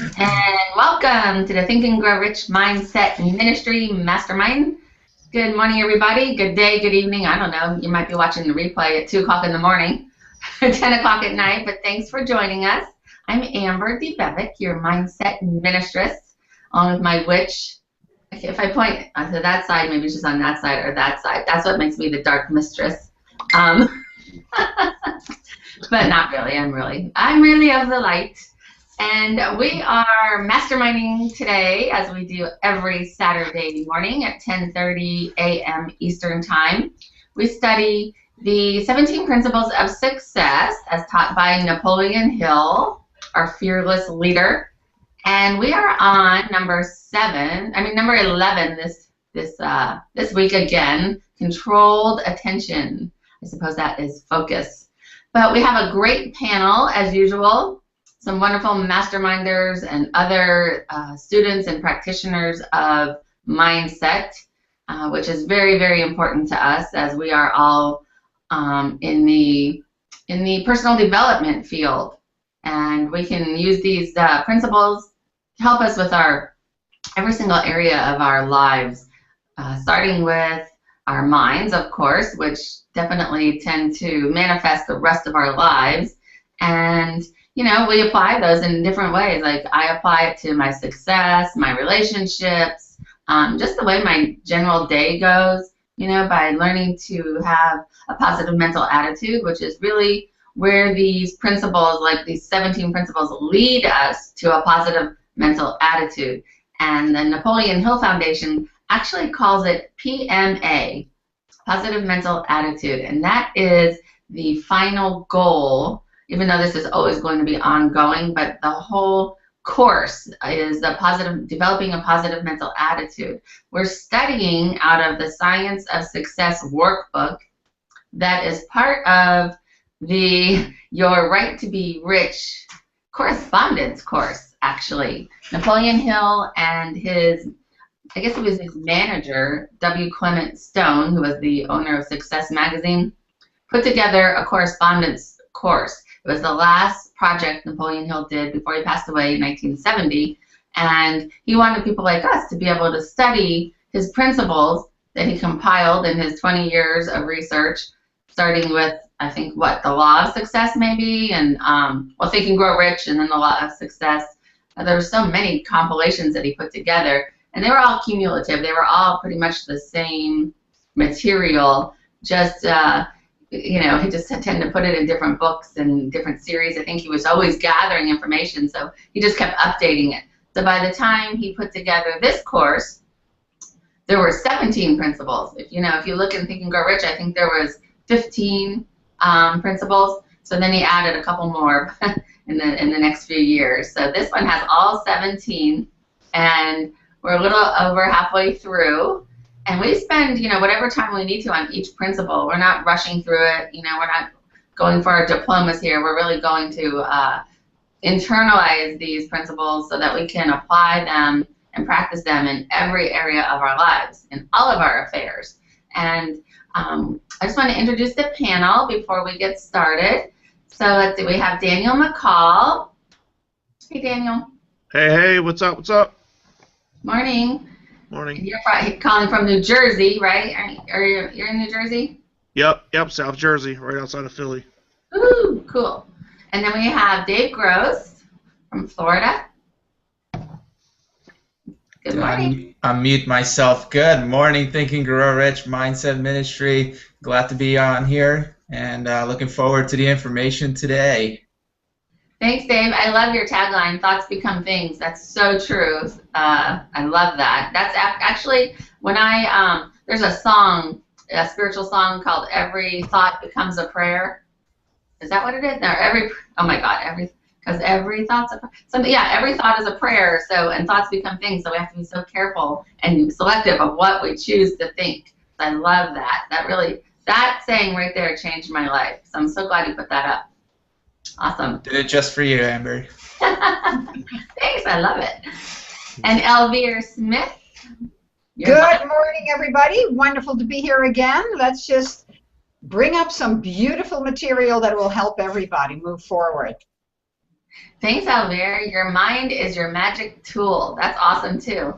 And welcome to the Think and Grow Rich Mindset Ministry Mastermind. Good morning, everybody. Good day, good evening. I don't know. You might be watching the replay at 2 o'clock in the morning, 10 o'clock at night, but thanks for joining us. I'm Amber DeBevick, your Mindset Ministress, along with my witch. If I point to that side, maybe she's on that side or that side. That's what makes me the dark mistress. But not really. I'm really of the light. And we are masterminding today, as we do every Saturday morning at 10:30 a.m. Eastern Time. We study the 17 Principles of Success as taught by Napoleon Hill, our fearless leader. And we are on number 11 this week again, controlled attention. I suppose that is focus. But we have a great panel as usual. Some wonderful masterminders and other students and practitioners of mindset, which is very, very important to us as we are all in the personal development field. And we can use these principles to help us with every single area of our lives, starting with our minds, of course, which definitely tend to manifest the rest of our lives. And we apply those in different ways. Like I apply it to my success, my relationships, just the way my general day goes, by learning to have a positive mental attitude, which is really where these principles, like these 17 principles, lead us to a positive mental attitude. And the Napoleon Hill Foundation actually calls it PMA, positive mental attitude. And that is the final goal, even though this is always going to be ongoing, but the whole course is developing a positive mental attitude. We're studying out of the Science of Success workbook that is part of the Your Right to Be Rich correspondence course, actually. Napoleon Hill and his manager, W. Clement Stone, who was the owner of Success Magazine, put together a correspondence course. It was the last project Napoleon Hill did before he passed away in 1970, and he wanted people like us to be able to study his principles that he compiled in his 20 years of research, starting with, I think, the Law of Success maybe, and Think and Grow Rich, and then the Law of Success. There were so many compilations that he put together, and they were all cumulative. They were all pretty much the same material, just he just tended to put it in different books and different series. I think he was always gathering information, so he just kept updating it. So by the time he put together this course, there were 17 principles. If you look in Think and Grow Rich, I think there was 15 principles. So then he added a couple more in the next few years. So this one has all 17, and we're a little over halfway through. And we spend, whatever time we need to on each principle. We're not rushing through it. We're not going for our diplomas here. We're really going to internalize these principles so that we can apply them and practice them in every area of our lives, in all of our affairs. And I just want to introduce the panel before we get started. So let's see. We have Daniel McCall. Hey, Daniel. Hey, what's up? Morning. Morning. You're probably calling from New Jersey, right? You're in New Jersey? Yep, South Jersey, right outside of Philly. Ooh, cool. And then we have Dave Gross from Florida. Good morning. Unmute myself. Good morning, Think and Grow Rich Mindset Ministry. Glad to be on here and looking forward to the information today. Thanks, Dave. I love your tagline, thoughts become things. That's so true. I love that. That's actually when there's a song, a spiritual song called Every Thought Becomes a Prayer. Is that what it is? No, every thought's a prayer. Every thought is a prayer. So, and thoughts become things. So we have to be so careful and selective of what we choose to think. So I love that. That saying right there changed my life. So I'm so glad you put that up. Awesome. Did it just for you, Amber. Thanks, I love it. And Elvira Smith. Good morning, everybody. Wonderful to be here again. Let's just bring up some beautiful material that will help everybody move forward. Thanks, Alvira. Your mind is your magic tool. That's awesome, too.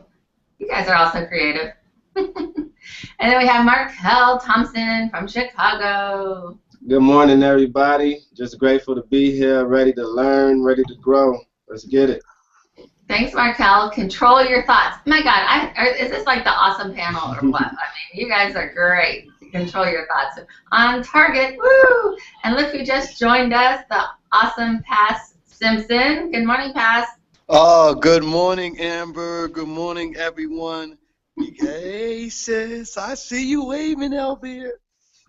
You guys are also creative. And then we have Markel Thompson from Chicago. Good morning, everybody. Just grateful to be here, ready to learn, ready to grow. Let's get it. Thanks, Markel. Control your thoughts. My God, is this like the awesome panel or what? I mean, you guys are great. Control your thoughts. On target. Woo! And look who just joined us, the awesome Pass Simpson. Good morning, Pass. Oh, good morning, Amber. Good morning, everyone. Hey, sis. I see you waving out there.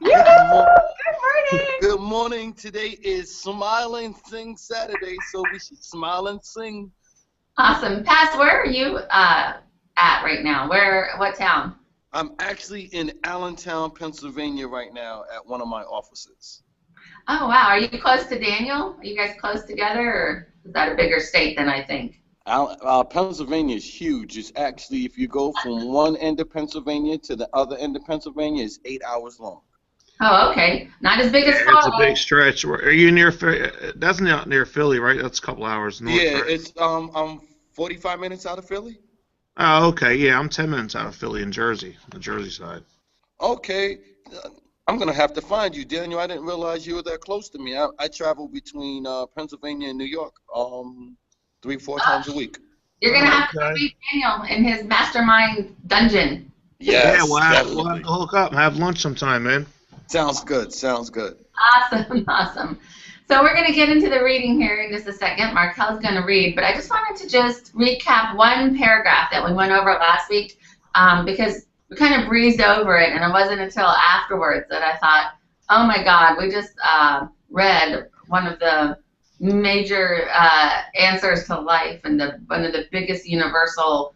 Yeah. Good morning. Good morning. Today is Smile and Sing Saturday, so we should smile and sing. Awesome. Pass, where are you at right now? What town? I'm actually in Allentown, Pennsylvania right now at one of my offices. Oh, wow. Are you close to Daniel? Are you guys close together, or is that a bigger state than I think? Pennsylvania is huge. It's actually, if you go from one end of Pennsylvania to the other end of Pennsylvania, it's 8 hours long. Oh, okay. Not as big as It's Florida. a big stretch. Are you near? That's not near Philly, right? That's a couple hours north. Yeah, right? it's I'm 45 minutes out of Philly. Oh, okay. Yeah, I'm 10 minutes out of Philly in Jersey, the Jersey side. Okay, I'm gonna have to find you, Daniel. I didn't realize you were that close to me. I travel between Pennsylvania and New York 3-4 times a week. You're going to have to Okay. meet Daniel in his Mastermind dungeon. Yes, Yeah, we'll have to definitely. hook up and have lunch sometime, man. Sounds good. Sounds good. Awesome, awesome. So we're going to get into the reading here in just a second. Markel's going to read, but I just wanted to just recap one paragraph that we went over last week because we kind of breezed over it, and it wasn't until afterwards that I thought, oh my God, we just read one of the major answers to life and one of the biggest universal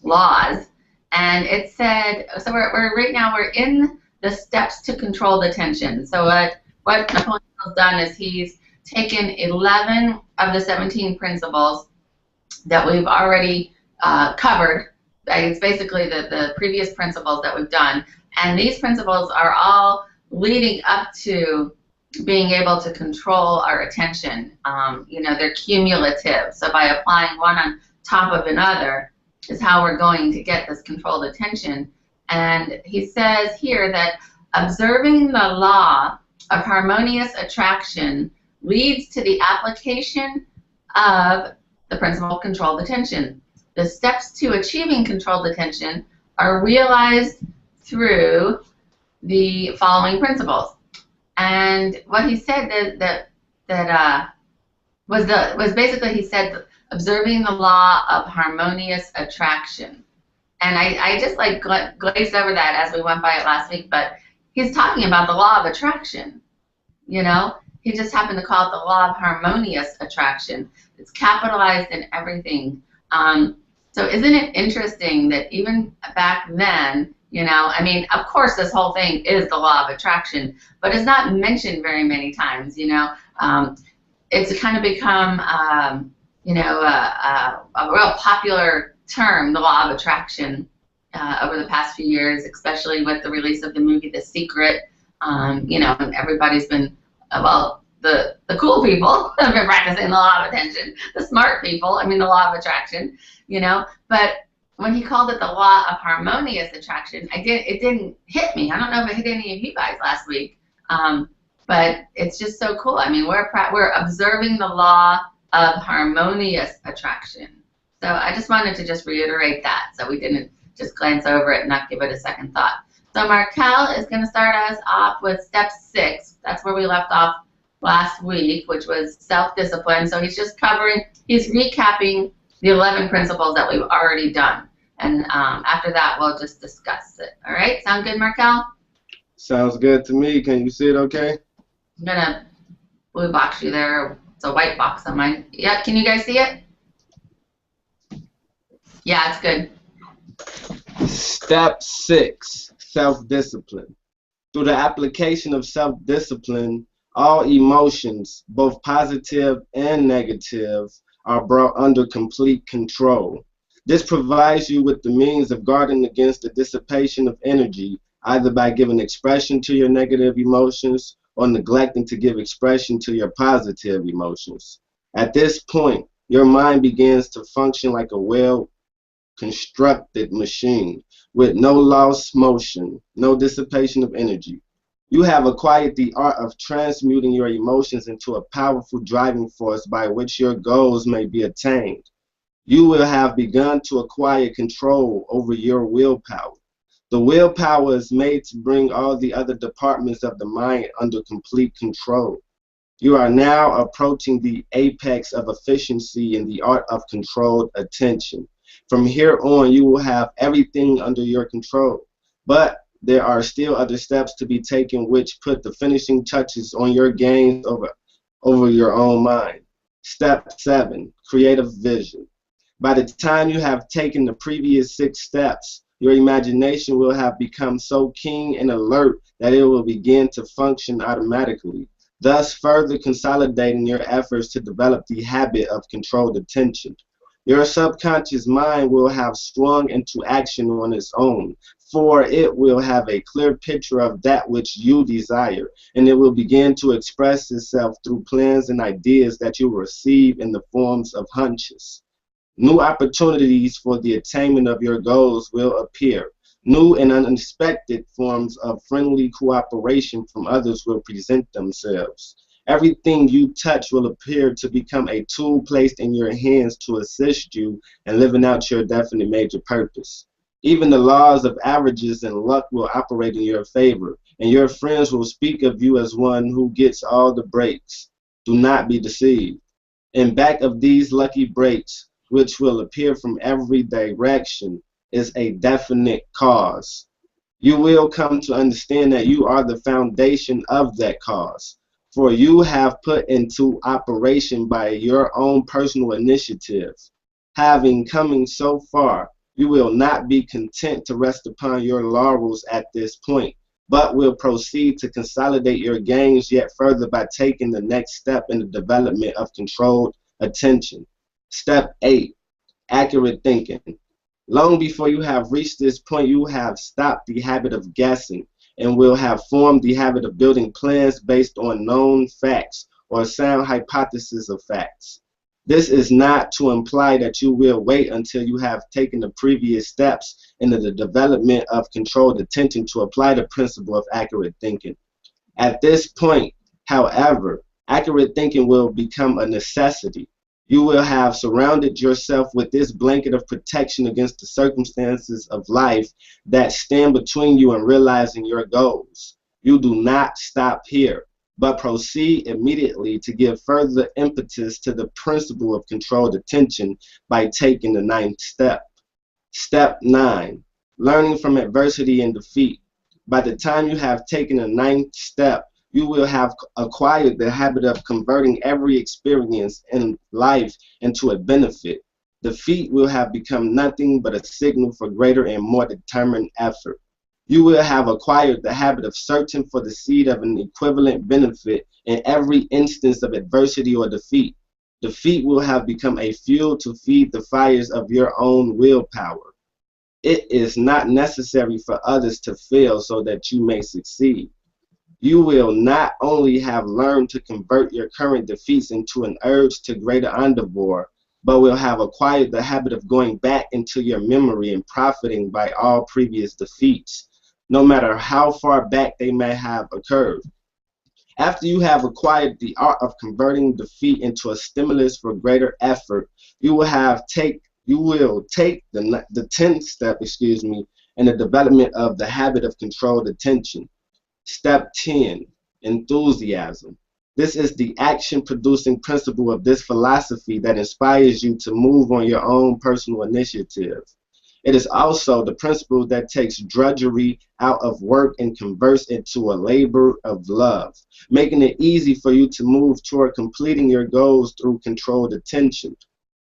laws. And it said, so we're right now we're in the steps to control the tension. So what Napoleon has done is he's taken 11 of the 17 principles that we've already covered. It's basically the previous principles that we've done. And these principles are all leading up to being able to control our attention. They're cumulative. So by applying one on top of another is how we're going to get this controlled attention. And he says here that observing the law of harmonious attraction leads to the application of the principle of controlled attention. The steps to achieving controlled attention are realized through the following principles. And what he said was basically he said observing the law of harmonious attraction. And I just like glazed over that as we went by it last week, but he's talking about the law of attraction. He just happened to call it the law of harmonious attraction. It's capitalized in everything. So isn't it interesting that even back then, of course this whole thing is the law of attraction, but it's not mentioned very many times, It's kind of become, a real popular term, the law of attraction, over the past few years, especially with the release of the movie The Secret. And everybody's been, the cool people have been practicing the law of attention. The smart people, the law of attraction, But when he called it the law of harmonious attraction, it didn't hit me. I don't know if it hit any of you guys last week. But it's just so cool. We're observing the law of harmonious attraction. So I just wanted to just reiterate that so we didn't just glance over it and not give it a second thought. So Markel is going to start us off with step 6. That's where we left off last week, which was self-discipline. So he's recapping the 11 principles that we've already done. And after that, we'll just discuss it. All right? Sound good, Markel? Sounds good to me. Can you see it okay? I'm going to blue box you there. It's a white box on mine. Yeah, can you guys see it? Yeah, it's good. Step 6, self-discipline. Through the application of self-discipline, all emotions, both positive and negative, are brought under complete control. This provides you with the means of guarding against the dissipation of energy, either by giving expression to your negative emotions or neglecting to give expression to your positive emotions. At this point, your mind begins to function like a well-constructed machine with no lost motion, no dissipation of energy. You have acquired the art of transmuting your emotions into a powerful driving force by which your goals may be attained. You will have begun to acquire control over your willpower. The willpower is made to bring all the other departments of the mind under complete control. You are now approaching the apex of efficiency in the art of controlled attention. From here on, you will have everything under your control. But there are still other steps to be taken which put the finishing touches on your gains over your own mind. Step 7, creative vision. By the time you have taken the previous 6 steps, your imagination will have become so keen and alert that it will begin to function automatically, thus further consolidating your efforts to develop the habit of controlled attention. Your subconscious mind will have swung into action on its own, for it will have a clear picture of that which you desire, and it will begin to express itself through plans and ideas that you will receive in the forms of hunches. New opportunities for the attainment of your goals will appear. New and unexpected forms of friendly cooperation from others will present themselves. Everything you touch will appear to become a tool placed in your hands to assist you in living out your definite major purpose. Even the laws of averages and luck will operate in your favor, and your friends will speak of you as one who gets all the breaks. Do not be deceived. In back of these lucky breaks, which will appear from every direction, is a definite cause. You will come to understand that you are the foundation of that cause, for you have put into operation by your own personal initiative. Having come so far, you will not be content to rest upon your laurels at this point, but will proceed to consolidate your gains yet further by taking the next step in the development of controlled attention. Step 8, accurate thinking. Long before you have reached this point, you have stopped the habit of guessing and will have formed the habit of building plans based on known facts or sound hypotheses of facts. This is not to imply that you will wait until you have taken the previous steps in the development of controlled attention to apply the principle of accurate thinking. At this point, however, accurate thinking will become a necessity. You will have surrounded yourself with this blanket of protection against the circumstances of life that stand between you and realizing your goals. You do not stop here, but proceed immediately to give further impetus to the principle of controlled attention by taking the 9th step. Step 9, learning from adversity and defeat. By the time you have taken the 9th step, you will have acquired the habit of converting every experience in life into a benefit. Defeat will have become nothing but a signal for greater and more determined effort. You will have acquired the habit of searching for the seed of an equivalent benefit in every instance of adversity or defeat. Defeat will have become a fuel to feed the fires of your own willpower. It is not necessary for others to fail so that you may succeed. You will not only have learned to convert your current defeats into an urge to greater endeavor, but will have acquired the habit of going back into your memory and profiting by all previous defeats, no matter how far back they may have occurred. After you have acquired the art of converting defeat into a stimulus for greater effort, you will take the 10th step, in the development of the habit of controlled attention. Step 10, enthusiasm. This is the action-producing principle of this philosophy that inspires you to move on your own personal initiative. It is also the principle that takes drudgery out of work and converts it to a labor of love, making it easy for you to move toward completing your goals through controlled attention.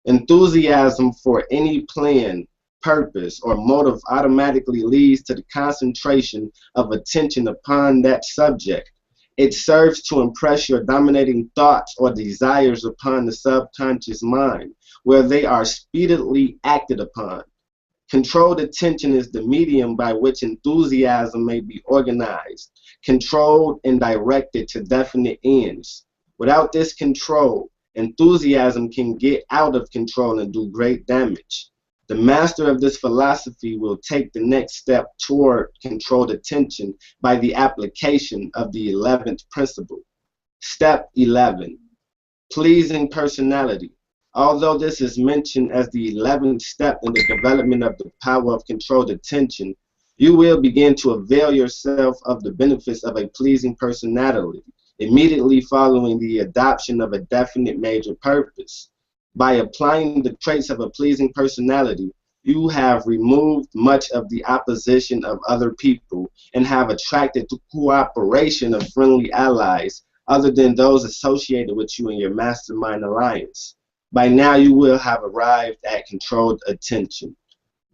Enthusiasm for any plan, purpose, or motive automatically leads to the concentration of attention upon that subject. It serves to impress your dominating thoughts or desires upon the subconscious mind, where they are speedily acted upon. Controlled attention is the medium by which enthusiasm may be organized, controlled, and directed to definite ends. Without this control, Enthusiasm can get out of control and do great damage. The master of this philosophy will take the next step toward controlled attention by the application of the 11th principle. Step 11, pleasing personality. Although this is mentioned as the 11th step in the development of the power of controlled attention, you will begin to avail yourself of the benefits of a pleasing personality immediately following the adoption of a definite major purpose. By applying the traits of a pleasing personality, you have removed much of the opposition of other people and have attracted the cooperation of friendly allies other than those associated with you in your mastermind alliance. By now, you will have arrived at controlled attention.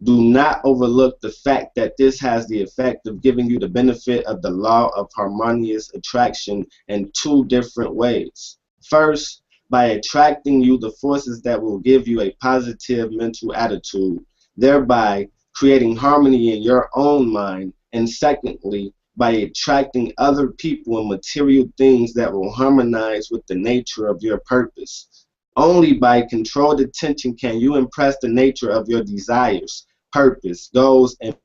Do not overlook the fact that this has the effect of giving you the benefit of the law of harmonious attraction in two different ways. First, by attracting you the forces that will give you a positive mental attitude, thereby creating harmony in your own mind. And secondly, by attracting other people and material things that will harmonize with the nature of your purpose. Only by controlled attention can you impress the nature of your desires, purpose, goals, and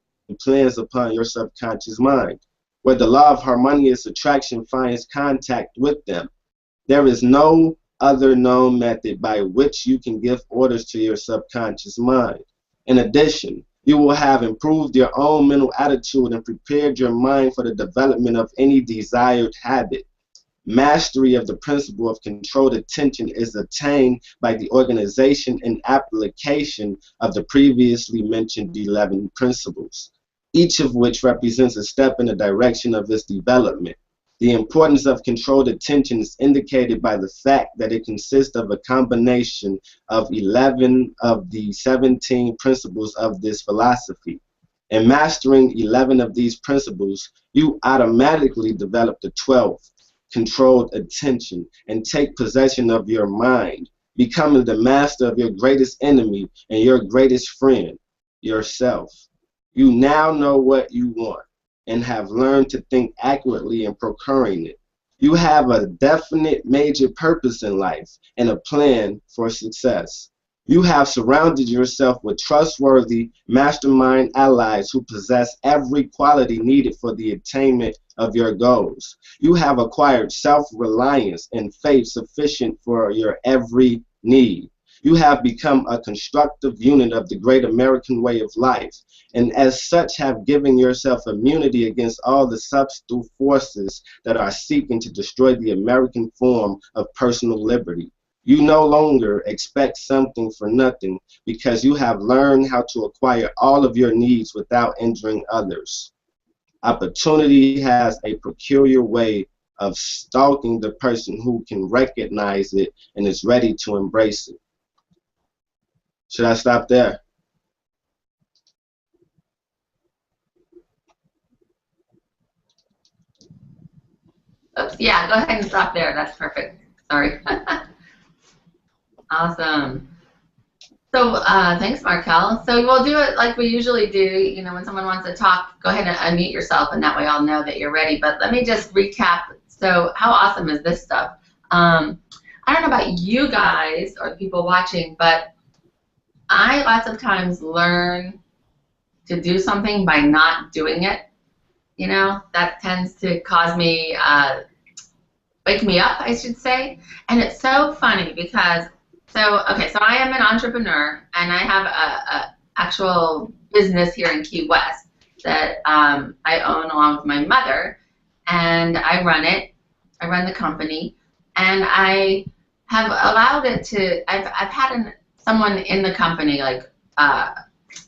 plans upon your subconscious mind, where the law of harmonious attraction finds contact with them. There is no other known method by which you can give orders to your subconscious mind. In addition, you will have improved your own mental attitude and prepared your mind for the development of any desired habit. Mastery of the principle of controlled attention is attained by the organization and application of the previously mentioned 11 principles, each of which represents a step in the direction of its development. The importance of controlled attention is indicated by the fact that it consists of a combination of 11 of the 17 principles of this philosophy. In mastering 11 of these principles, you automatically develop the 12th, controlled attention, and take possession of your mind, becoming the master of your greatest enemy and your greatest friend, yourself. You now know what you want and have learned to think accurately in procuring it. You have a definite major purpose in life and a plan for success. You have surrounded yourself with trustworthy mastermind allies who possess every quality needed for the attainment of your goals. You have acquired self-reliance and faith sufficient for your every need. You have become a constructive unit of the great American way of life, and as such have given yourself immunity against all the subtle forces that are seeking to destroy the American form of personal liberty. You no longer expect something for nothing because you have learned how to acquire all of your needs without injuring others. Opportunity has a peculiar way of stalking the person who can recognize it and is ready to embrace it. Should I stop there? Oops, yeah, go ahead and stop there. That's perfect. Sorry. Awesome. So thanks, Markel. So we'll do it like we usually do. You know, when someone wants to talk, go ahead and unmute yourself, and that way I'll know that you're ready. But let me just recap. So how awesome is this stuff? I don't know about you guys or the people watching, but I lots of times learn to do something by not doing it. You know, that tends to cause me, wake me up, I should say. And it's so funny because, so I am an entrepreneur, and I have a actual business here in Key West that I own along with my mother, and I run it. I run the company, and I have allowed it to. I've had someone in the company like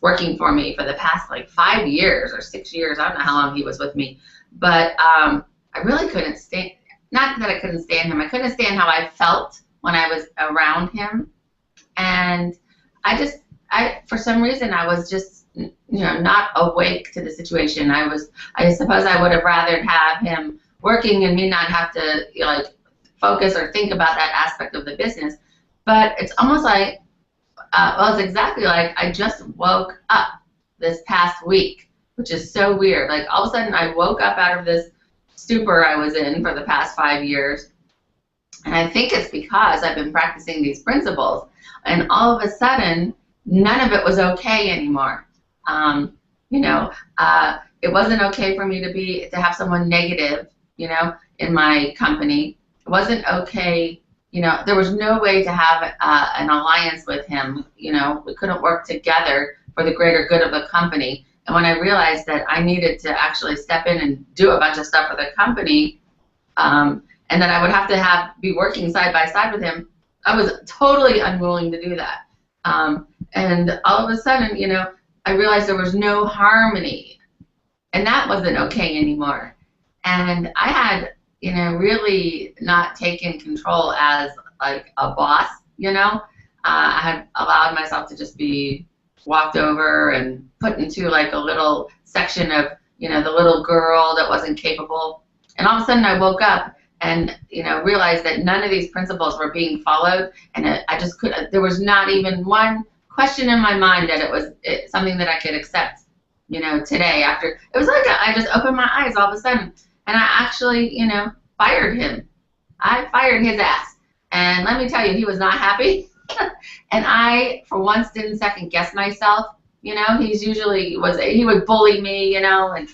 working for me for the past like 5 years or 6 years. I don't know how long he was with me, but I really couldn't stand. Not that I couldn't stand him. I couldn't stand how I felt when I was around him, and I for some reason I was just not awake to the situation. I suppose I would have rather have him working and me not have to like focus or think about that aspect of the business. But it's almost like well, it's exactly like I just woke up this past week, which is so weird. Like all of a sudden I woke up out of this stupor I was in for the past 5 years, And I think it's because I've been practicing these principles. And all of a sudden, none of it was okay anymore. You know, it wasn't okay for me to have someone negative, you know, in my company. It wasn't okay, you know, there was no way to have an alliance with him. You know, we couldn't work together for the greater good of the company. And when I realized that I needed to actually step in and do a bunch of stuff for the company, and that I would have to be working side by side with him, I was totally unwilling to do that. And all of a sudden, you know, I realized there was no harmony, and that wasn't okay anymore. And I had, you know, really not taken control as like a boss, you know. I had allowed myself to just be walked over and put into like a little section of, you know, the little girl that wasn't capable. And all of a sudden I woke up and, you know, realized that none of these principles were being followed. And I just there was not even one question in my mind that it was something that I could accept, you know, today. After it was like I just opened my eyes all of a sudden, and I actually, you know, fired him. I fired his ass, and let me tell you, he was not happy. And I, for once, didn't second guess myself. You know, he would bully me, you know, and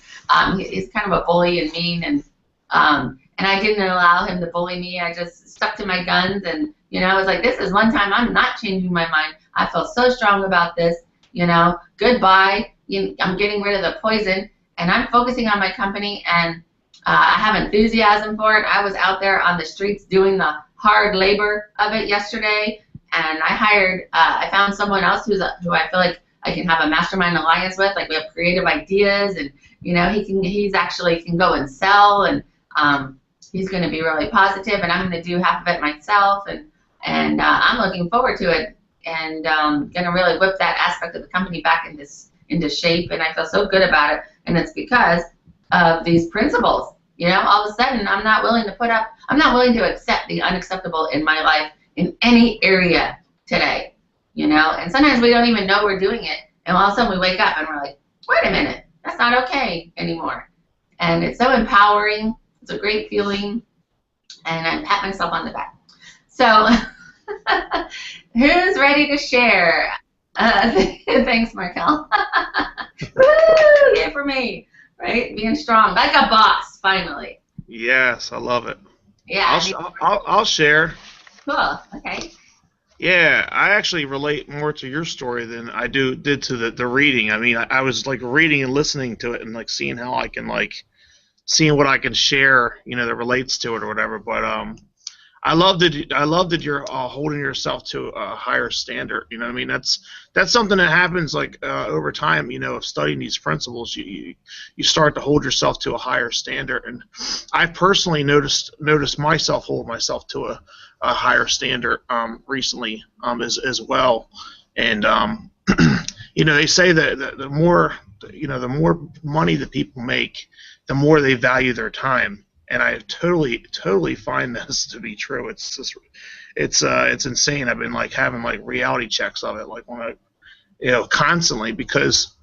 he's kind of a bully and mean, and I didn't allow him to bully me. I just stuck to my guns, and you know, I was like, this is one time I'm not changing my mind. I feel so strong about this. You know, goodbye. I'm getting rid of the poison, and I'm focusing on my company, and I have enthusiasm for it. I was out there on the streets doing the hard labor of it yesterday, and I found someone else who I feel like I can have a mastermind alliance with. Like, we have creative ideas, and you know, he's actually can go and sell, and he's going to be really positive, and I'm going to do half of it myself, and I'm looking forward to it, and going to really whip that aspect of the company back into shape, and I feel so good about it, and it's because of these principles. You know, all of a sudden, I'm not willing to accept the unacceptable in my life in any area today. You know, and sometimes we don't even know we're doing it, and all of a sudden we wake up and we're like, wait a minute, that's not okay anymore. And it's so empowering. It's a great feeling, and I pat myself on the back. So, who's ready to share? Thanks, Markel. Woo! Yay for me, right? Being strong, like a boss, finally. Yes, I love it. Yeah. I'll share. Cool. Okay. Yeah, I actually relate more to your story than I did to the reading. I mean, I was like reading and listening to it and like seeing how I can seeing what I can share, you know, that relates to it or whatever. But I love that you're holding yourself to a higher standard. You know what I mean? That's something that happens over time. You know, of studying these principles, you start to hold yourself to a higher standard. And I've personally noticed myself hold myself to a higher standard recently as well. And you know, they say that the more money that people make, the more they value their time. And I totally find this to be true. It's insane. I've been having reality checks of it, constantly, because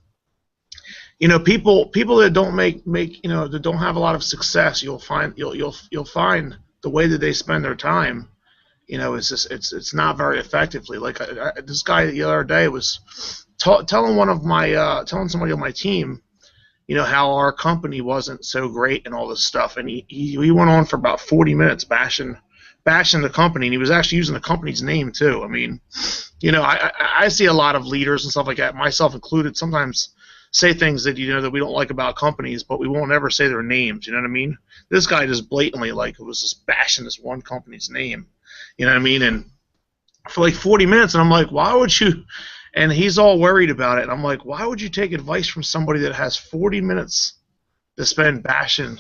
you know, people that don't make you know, that don't have a lot of success, you'll find the way that they spend their time, you know, it's not very effectively. This guy the other day was telling somebody on my team, you know, how our company wasn't so great and all this stuff, and he went on for about 40 minutes bashing the company, and he was actually using the company's name too. I mean, you know, I see a lot of leaders and stuff like that, myself included, sometimes say things that, you know, that we don't like about companies, but we won't ever say their names. You know what I mean? This guy just blatantly was just bashing this one company's name. You know what I mean? And for 40 minutes, and I'm like, why would you? And he's all worried about it. And I'm like, why would you take advice from somebody that has 40 minutes to spend bashing,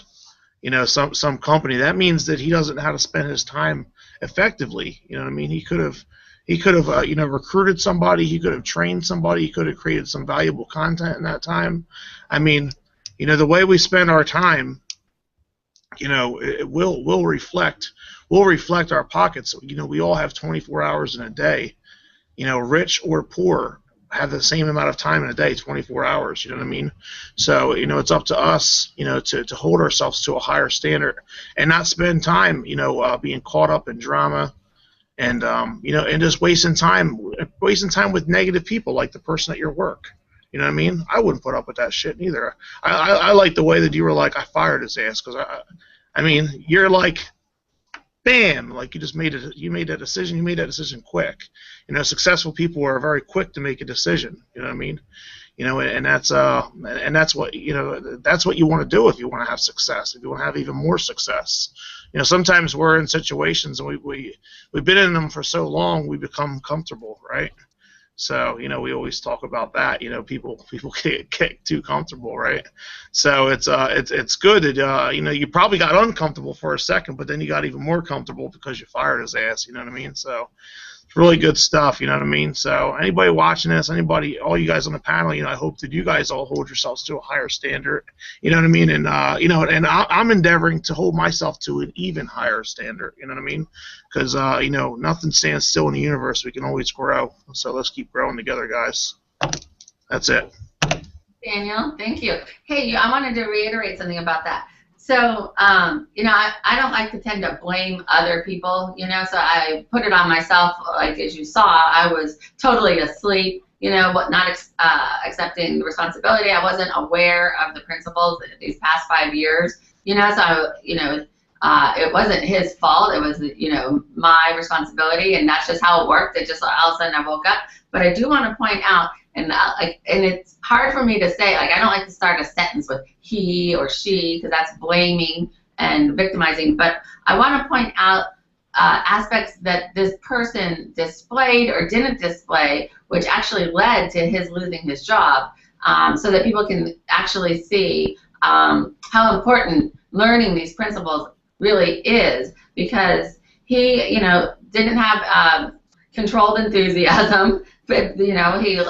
you know, some company? That means that he doesn't know how to spend his time effectively. You know what I mean? He could have you know, recruited somebody. He could have trained somebody. He could have created some valuable content in that time. I mean, you know, the way we spend our time, you know, it will reflect our pockets. You know, we all have 24 hours in a day. You know, rich or poor, have the same amount of time in a day, 24 hours. You know what I mean? So it's up to us, to hold ourselves to a higher standard and not spend time, being caught up in drama and and just wasting time with negative people like the person at your work. You know what I mean? I wouldn't put up with that shit neither. I like the way that you were like, I fired his ass, because I mean, you're like, bam, like you made that decision. You made that decision quick. Successful people are very quick to make a decision. You know what I mean? And that's what that's what you want to do if you want to have success. If you want to have even more success, sometimes we're in situations and we've been in them for so long we become comfortable, right? So we always talk about that. People get too comfortable, right? So it's good that you probably got uncomfortable for a second, but then you got even more comfortable because you fired his ass. You know what I mean? So it's really good stuff. You know what I mean? So anybody watching this, all you guys on the panel, I hope that you guys all hold yourselves to a higher standard. You know what I mean? And and I'm endeavoring to hold myself to an even higher standard. You know what I mean? Because nothing stands still in the universe. We can always grow. So let's keep growing together, guys. That's it. Daniel, thank you. Hey, I wanted to reiterate something about that. So, I don't like to tend to blame other people, so I put it on myself. Like, as you saw, I was totally asleep, not accepting the responsibility. I wasn't aware of the principles these past 5 years, so, it wasn't his fault. It was, my responsibility, and that's just how it worked. It just all of a sudden I woke up. But I do want to point out, and it's hard for me to say, like, I don't like to start a sentence with he or she, because that's blaming and victimizing. But I want to point out aspects that this person displayed or didn't display, which actually led to his losing his job, so that people can actually see how important learning these principles really is, because he, didn't have controlled enthusiasm, but he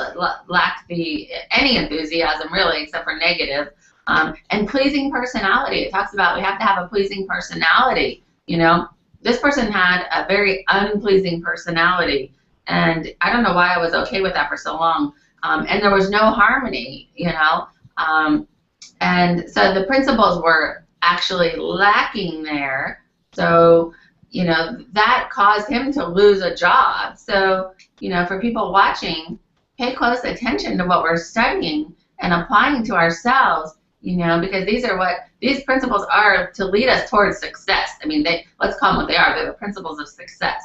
lacked any enthusiasm really, except for negative, and pleasing personality. It talks about we have to have a pleasing personality. This person had a very unpleasing personality, and I don't know why I was okay with that for so long. And there was no harmony, and so the principles were actually lacking there. So, that caused him to lose a job. So, for people watching, pay close attention to what we're studying and applying to ourselves, because these principles are to lead us towards success. I mean, let's call them what they are. They're the principles of success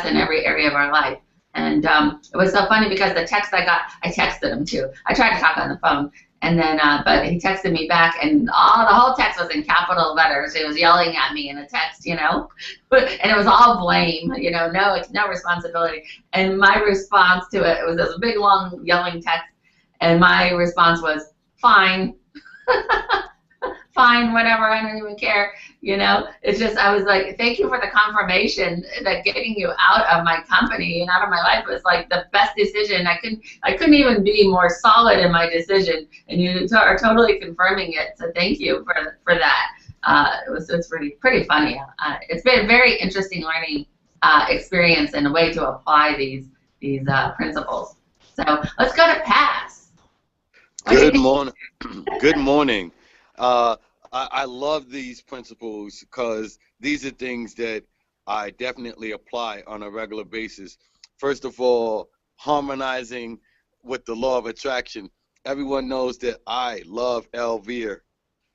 in every area of our life. And it was so funny because the text I got, I texted him too. I tried to talk on the phone. And then, but he texted me back, and the whole text was in capital letters. He was yelling at me in a text, and it was all blame, no responsibility. And my response to it was this big, long, yelling text, and my response was, fine. Fine, whatever, I don't even care, It's just, I was like, thank you for the confirmation that getting you out of my company and out of my life was like the best decision. I couldn't even be more solid in my decision, and you are totally confirming it. So thank you for that. It's pretty funny. It's been a very interesting learning experience and a way to apply these principles. So let's go to Pass. Good morning. Good morning. I love these principles because these are things that I definitely apply on a regular basis. First of all, harmonizing with the law of attraction. Everyone knows that I love Elvira.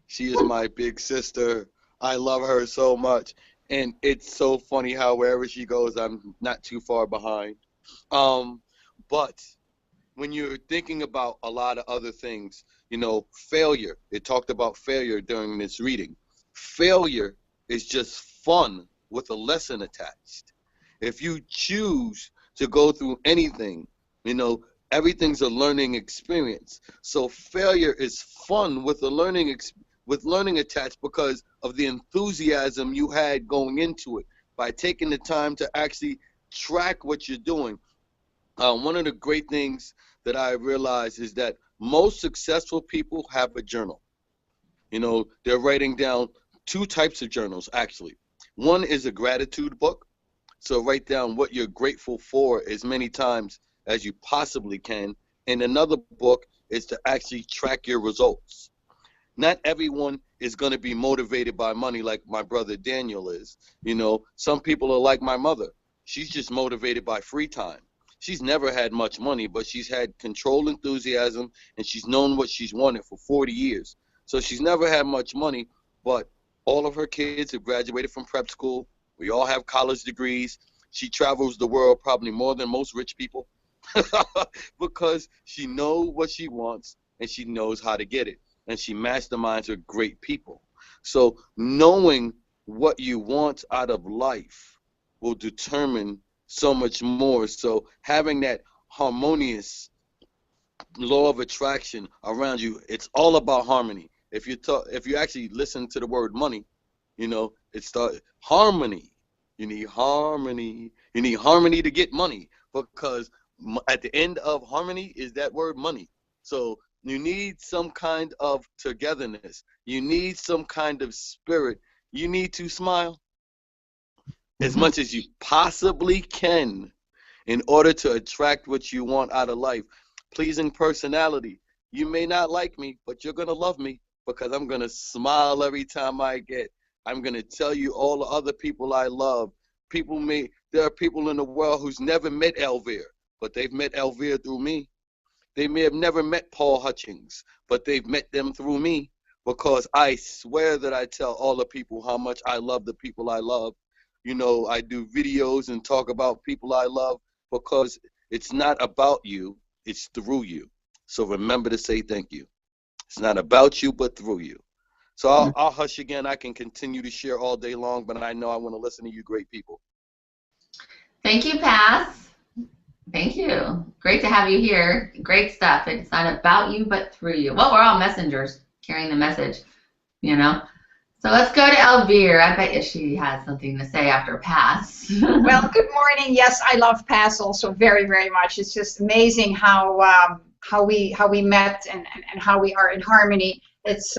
She is my big sister. I love her so much. And it's so funny how wherever she goes, I'm not too far behind. But when you're thinking about a lot of other things, failure. It talked about failure during this reading. Failure is just fun with a lesson attached. If you choose to go through anything, everything's a learning experience. So failure is fun with a learning attached because of the enthusiasm you had going into it, by taking the time to actually track what you're doing. One of the great things that I realized is that most successful people have a journal. They're writing down two types of journals, actually. One is a gratitude book. So write down what you're grateful for as many times as you possibly can. And another book is to actually track your results. Not everyone is going to be motivated by money like my brother Daniel is. You know, some people are like my mother. She's just motivated by free time. She's never had much money, but she's had control enthusiasm, and she's known what she's wanted for 40 years. So she's never had much money, but all of her kids have graduated from prep school. We all have college degrees. She travels the world probably more than most rich people because she knows what she wants and she knows how to get it. And she masterminds with great people. So knowing what you want out of life will determine so much more. So having that harmonious law of attraction around you, it's all about harmony. If you actually listen to the word money, you know, it's harmony. You need harmony. You need harmony to get money, because at the end of harmony is that word money. So you need some kind of togetherness. You need some kind of spirit. You need to smile as much as you possibly can in order to attract what you want out of life. Pleasing personality. You may not like me, but you're going to love me because I'm going to smile every time I get. I'm going to tell you all the other people I love. There are people in the world who's never met Elvira, but they've met Elvira through me. They may have never met Paul Hutchings, but they've met them through me, because I swear that I tell all the people how much I love the people I love. You know, I do videos and talk about people I love because it's not about you, it's through you. So remember to say thank you. It's not about you, but through you. So I'll hush again. I can continue to share all day long, but I know I want to listen to you great people. Thank you, Pass. Thank you. Great to have you here. Great stuff. It's not about you, but through you. Well, we're all messengers carrying the message, you know. So let's go to Elvira. I bet you she has something to say after Pass. Well, good morning. Yes, I love Pass also very, very much. It's just amazing how we met and how we are in harmony. It's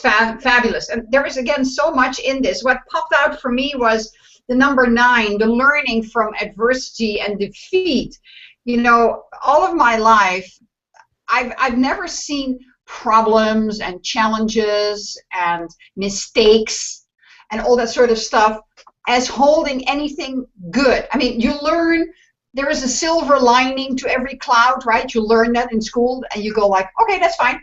fabulous. And there is, again, so much in this. What popped out for me was the number 9, the learning from adversity and defeat. You know, all of my life, I've never seen problems and challenges and mistakes and all that sort of stuff as holding anything good. I mean, you learn there is a silver lining to every cloud, right? You learn that in school and you go like, okay, that's fine.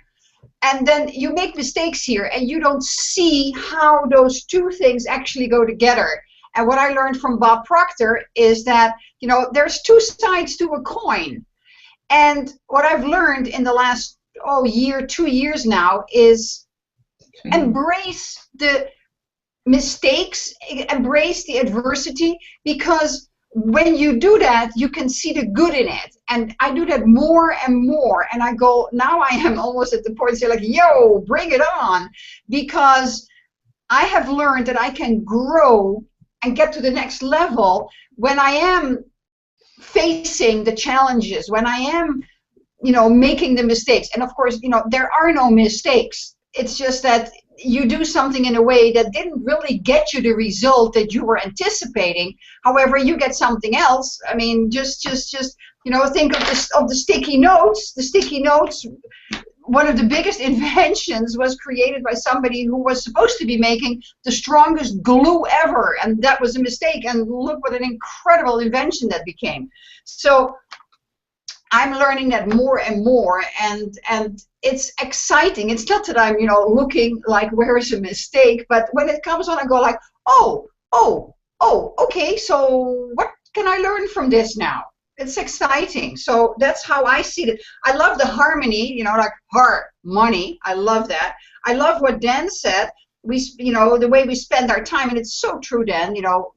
And then you make mistakes here and you don't see how those two things actually go together. And what I learned from Bob Proctor is that, you know, there's two sides to a coin. And what I've learned in the last 2 years now is embrace the mistakes, embrace the adversity, because when you do that, you can see the good in it. And I do that more and more. And I go, now I am almost at the point to say like, yo, bring it on. Because I have learned that I can grow and get to the next level when I am facing the challenges, when I am, you know, making the mistakes. And of course, you know, there are no mistakes. It's just that you do something in a way that didn't really get you the result that you were anticipating. However, you get something else. I mean, just you know, think of the sticky notes. The sticky notes, one of the biggest inventions was created by somebody who was supposed to be making the strongest glue ever, and that was a mistake. And look what an incredible invention that became. So I'm learning that more and more, and it's exciting. It's not that I'm, you know, looking like where is a mistake, but when it comes on, I go like, oh, okay, so what can I learn from this now? It's exciting. So that's how I see it. I love the harmony, you know, like money. I love that. I love what Dan said. You know, the way we spend our time, and it's so true, Dan. You know,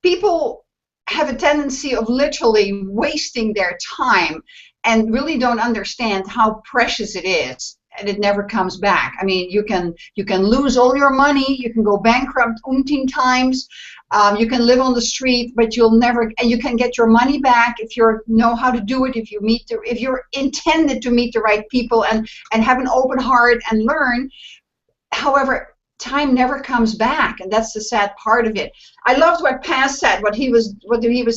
people have a tendency of literally wasting their time and really don't understand how precious it is, and it never comes back. I mean, you can lose all your money, you can go bankrupt umpteen times, you can live on the street, but you'll never, and you can get your money back if you know how to do it, if you're intended to meet the right people and have an open heart and learn. However, time never comes back, and that's the sad part of it. I loved what Paz said, what he was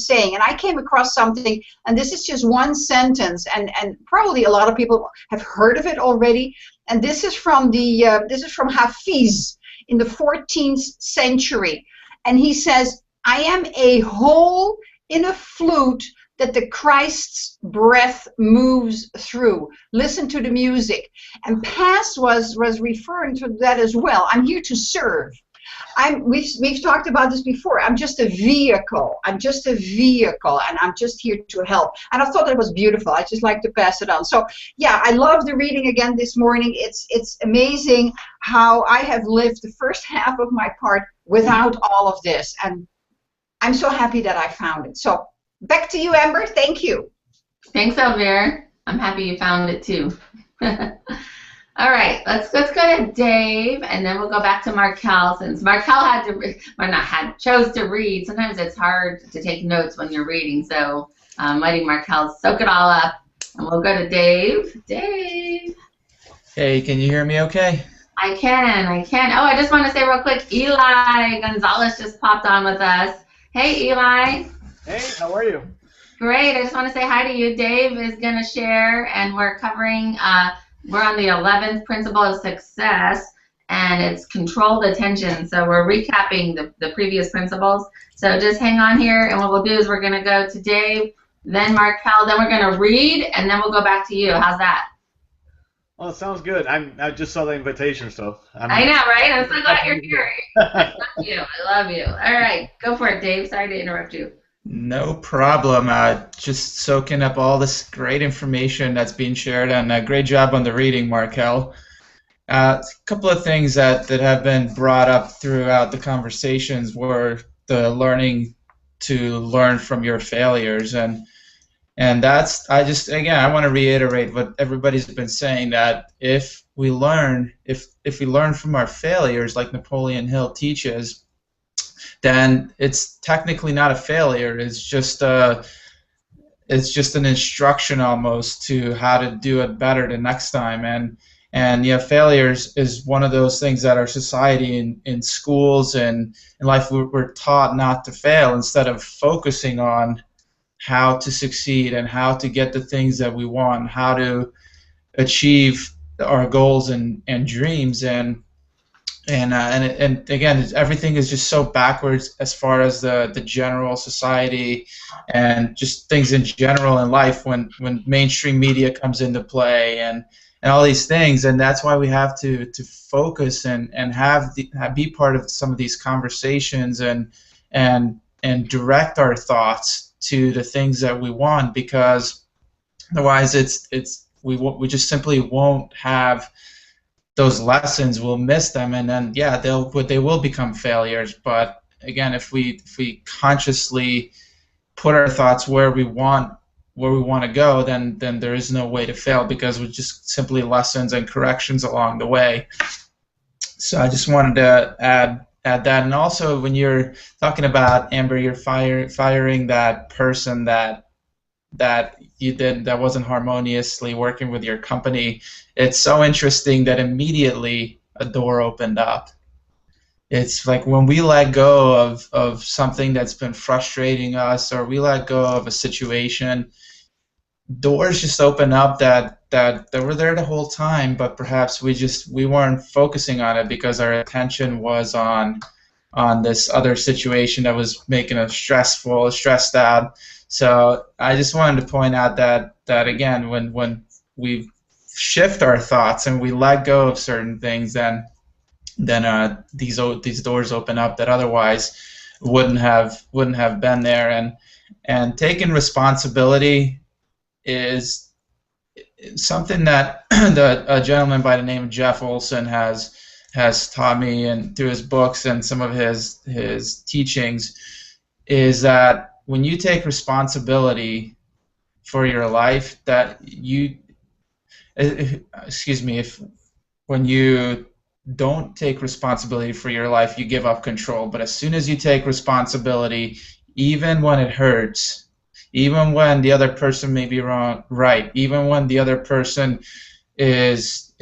saying, and I came across something, and this is just one sentence, and probably a lot of people have heard of it already. And this is from Hafiz in the 14th century, and he says, "I am a hole in a flute that the Christ's breath moves through. Listen to the music." And Paz was referring to that as well. I'm here to serve. We've talked about this before. I'm just a vehicle. I'm just a vehicle, and I'm just here to help. And I thought that was beautiful. I just like to pass it on. So yeah, I love the reading again this morning. It's amazing how I have lived the first half of my part without all of this, and I'm so happy that I found it. So back to you, Amber. Thank you. Thanks, Elvira. I'm happy you found it too. All right, let's go to Dave, and then we'll go back to Markel, since Markel chose to read. Sometimes it's hard to take notes when you're reading, so letting Markel soak it all up. And we'll go to Dave. Dave. Hey, can you hear me okay? I can. Oh, I just want to say real quick, Eli Gonzalez just popped on with us. Hey, Eli. Hey, how are you? Great. I just want to say hi to you. Dave is going to share, and we're covering, we're on the 11th principle of success, and it's controlled attention. So we're recapping the previous principles. So just hang on here, and what we'll do is we're going to go to Dave, then Markel, then we're going to read, and then we'll go back to you. How's that? Oh, it sounds good. I just saw the invitation, so. I know, right? I'm so glad you're here. I love you. All right, go for it, Dave. Sorry to interrupt you. No problem. Just soaking up all this great information that's being shared, and great job on the reading, Markel. A couple of things that have been brought up throughout the conversations were the learning to learn from your failures, and that's, I want to reiterate what everybody's been saying, that if we learn from our failures, like Napoleon Hill teaches, then it's technically not a failure. It's just an instruction almost to how to do it better the next time. And yeah, failures is one of those things that our society in schools and in life, we're taught not to fail instead of focusing on how to succeed and how to get the things that we want, how to achieve our goals and dreams. And again, everything is just so backwards as far as the general society and just things in general in life when mainstream media comes into play and all these things. And that's why we have to focus and be part of some of these conversations and direct our thoughts to the things that we want, because otherwise we just simply won't have those lessons. We'll miss them, and then yeah, they will become failures. But again, if we consciously put our thoughts where we want to go, then there is no way to fail, because we're just simply lessons and corrections along the way. So I just wanted to add that. And also, when you're talking about, Amber, you're firing that person that you did that wasn't harmoniously working with your company, it's so interesting that immediately a door opened up. It's like when we let go of something that's been frustrating us, or we let go of a situation, doors just open up that were there the whole time, but perhaps we weren't focusing on it because our attention was on this other situation that was making us stressed out. So I just wanted to point out that again, when we shift our thoughts and we let go of certain things, then these doors open up that otherwise wouldn't have been there. And taking responsibility is something that a gentleman by the name of Jeff Olson has taught me, and through his books and some of his teachings, is that when you take responsibility for your life, when you don't take responsibility for your life, you give up control. But as soon as you take responsibility, even when it hurts, even when the other person may be right, even when the other person is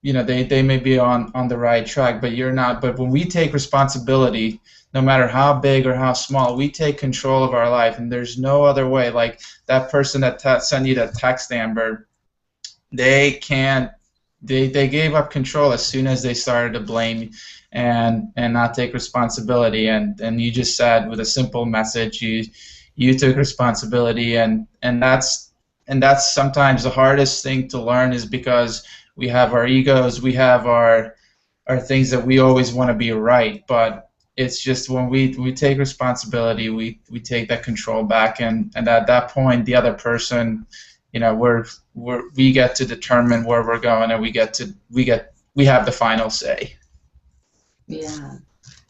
you know, they may be on the right track, but you're not. But when we take responsibility, no matter how big or how small, we take control of our life, and there's no other way. Like that person that sent you that text, Amber, they can't. They gave up control as soon as they started to blame and not take responsibility. And you just said with a simple message, you took responsibility, and that's sometimes the hardest thing to learn, is because we have our egos, we have our things that we always want to be right, but it's just when we take responsibility, we take that control back, and at that point, the other person, you know, we get to determine where we're going, and we have the final say. Yeah.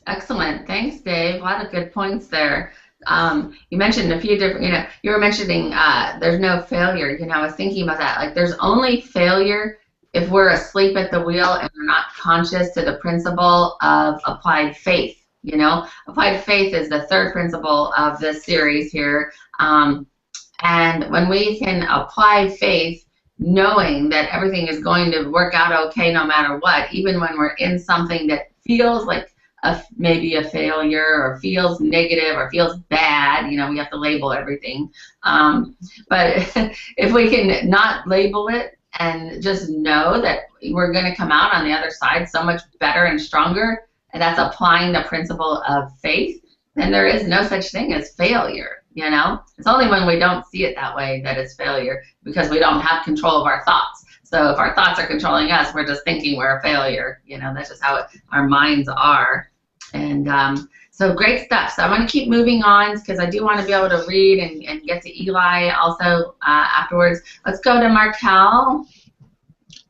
Excellent. Thanks, Dave. A lot of good points there. You mentioned a few different, you were mentioning there's no failure. I was thinking about that. Like, there's only failure if we're asleep at the wheel and we're not conscious to the principle of applied faith. Applied faith is the third principle of this series here. And when we can apply faith, knowing that everything is going to work out okay no matter what, even when we're in something that feels like maybe a failure or feels negative or feels bad, we have to label everything. But if we can not label it and just know that we're going to come out on the other side so much better and stronger, and that's applying the principle of faith, then there is no such thing as failure. It's only when we don't see it that way that it's failure, because we don't have control of our thoughts. So if our thoughts are controlling us, we're just thinking we're a failure. That's just how our minds are. And so great stuff. So I want to keep moving on, because I do want to be able to read and get to Eli also afterwards. Let's go to Markel.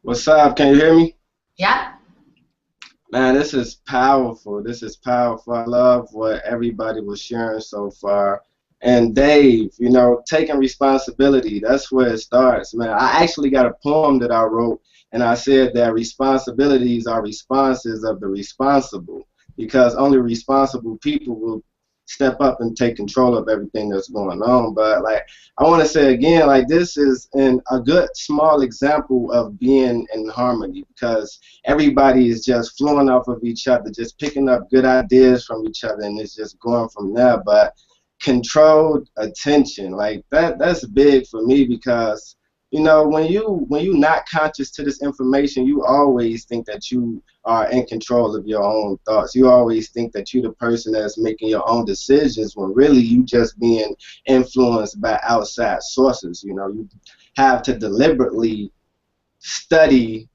What's up? Can you hear me? Yeah. Man, this is powerful. This is powerful. I love what everybody was sharing so far. And Dave, taking responsibility, that's where it starts, man. I actually got a poem that I wrote, and I said that responsibilities are responses of the responsible, because only responsible people will step up and take control of everything that's going on. But, I want to say again, this is a good small example of being in harmony, because everybody is just flowing off of each other, just picking up good ideas from each other, and it's just going from there. But controlled attention, that's big for me, because when you're not conscious to this information, you always think that you are in control of your own thoughts. You always think that you're the person that's making your own decisions, when really you just being influenced by outside sources. You have to deliberately study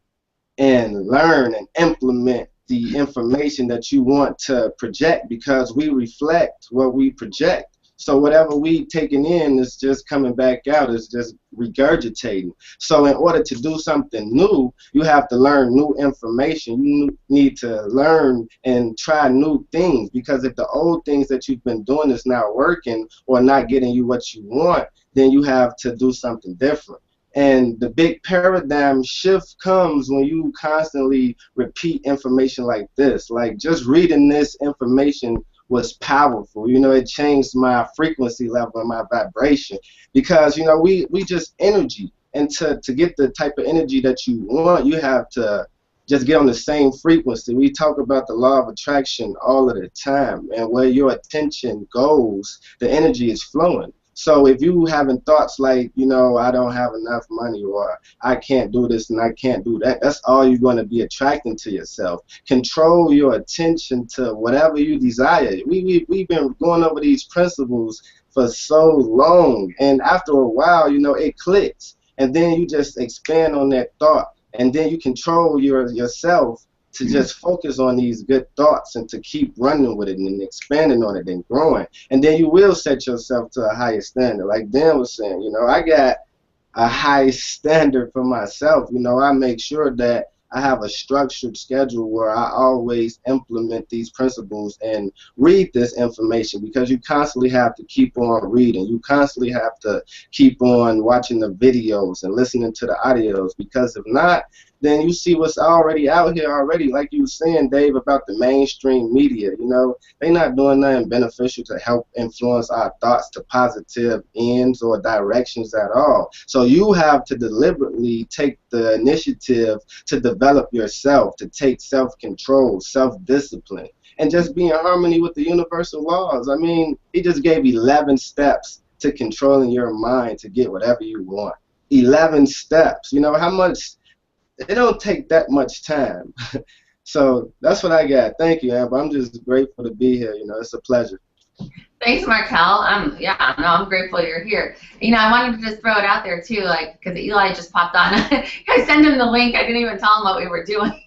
and learn and implement the information that you want to project, because we reflect what we project. So whatever we taking in is just coming back out, is just regurgitating. So in order to do something new, you have to learn new information. You need to learn and try new things, because if the old things that you've been doing is not working or not getting you what you want, then you have to do something different. And the big paradigm shift comes when you constantly repeat information like this. Just reading this information was powerful. It changed my frequency level and my vibration, because we just energy, and to get the type of energy that you want, you have to just get on the same frequency. We talk about the law of attraction all of the time, and where your attention goes, the energy is flowing. So if you having thoughts like, I don't have enough money, or I can't do this and I can't do that, that's all you're going to be attracting to yourself. Control your attention to whatever you desire. We've been going over these principles for so long, and after a while, it clicks, and then you just expand on that thought, and then you control yourself to just focus on these good thoughts and to keep running with it and expanding on it and growing. And then you will set yourself to a higher standard. Like Dan was saying, I got a high standard for myself. I make sure that I have a structured schedule where I always implement these principles and read this information, because you constantly have to keep on reading. You constantly have to keep on watching the videos and listening to the audios, because if not, then you see what's already out here already, like you were saying, Dave, about the mainstream media. You know, they not doing nothing beneficial to help influence our thoughts to positive ends or directions at all. So you have to deliberately take the initiative to develop yourself, to take self-control, self-discipline, and just be in harmony with the universal laws. I mean, he just gave 11 steps to controlling your mind to get whatever you want. 11 steps. You know, how much, it don't take that much time. So that's what I got. Thank you, Amber. I'm just grateful to be here. You know, it's a pleasure. Thanks, Markel. Yeah, no, I'm grateful you're here. You know, I wanted to just throw it out there too, like, because Eli just popped on. I sent him the link. I didn't even tell him what we were doing.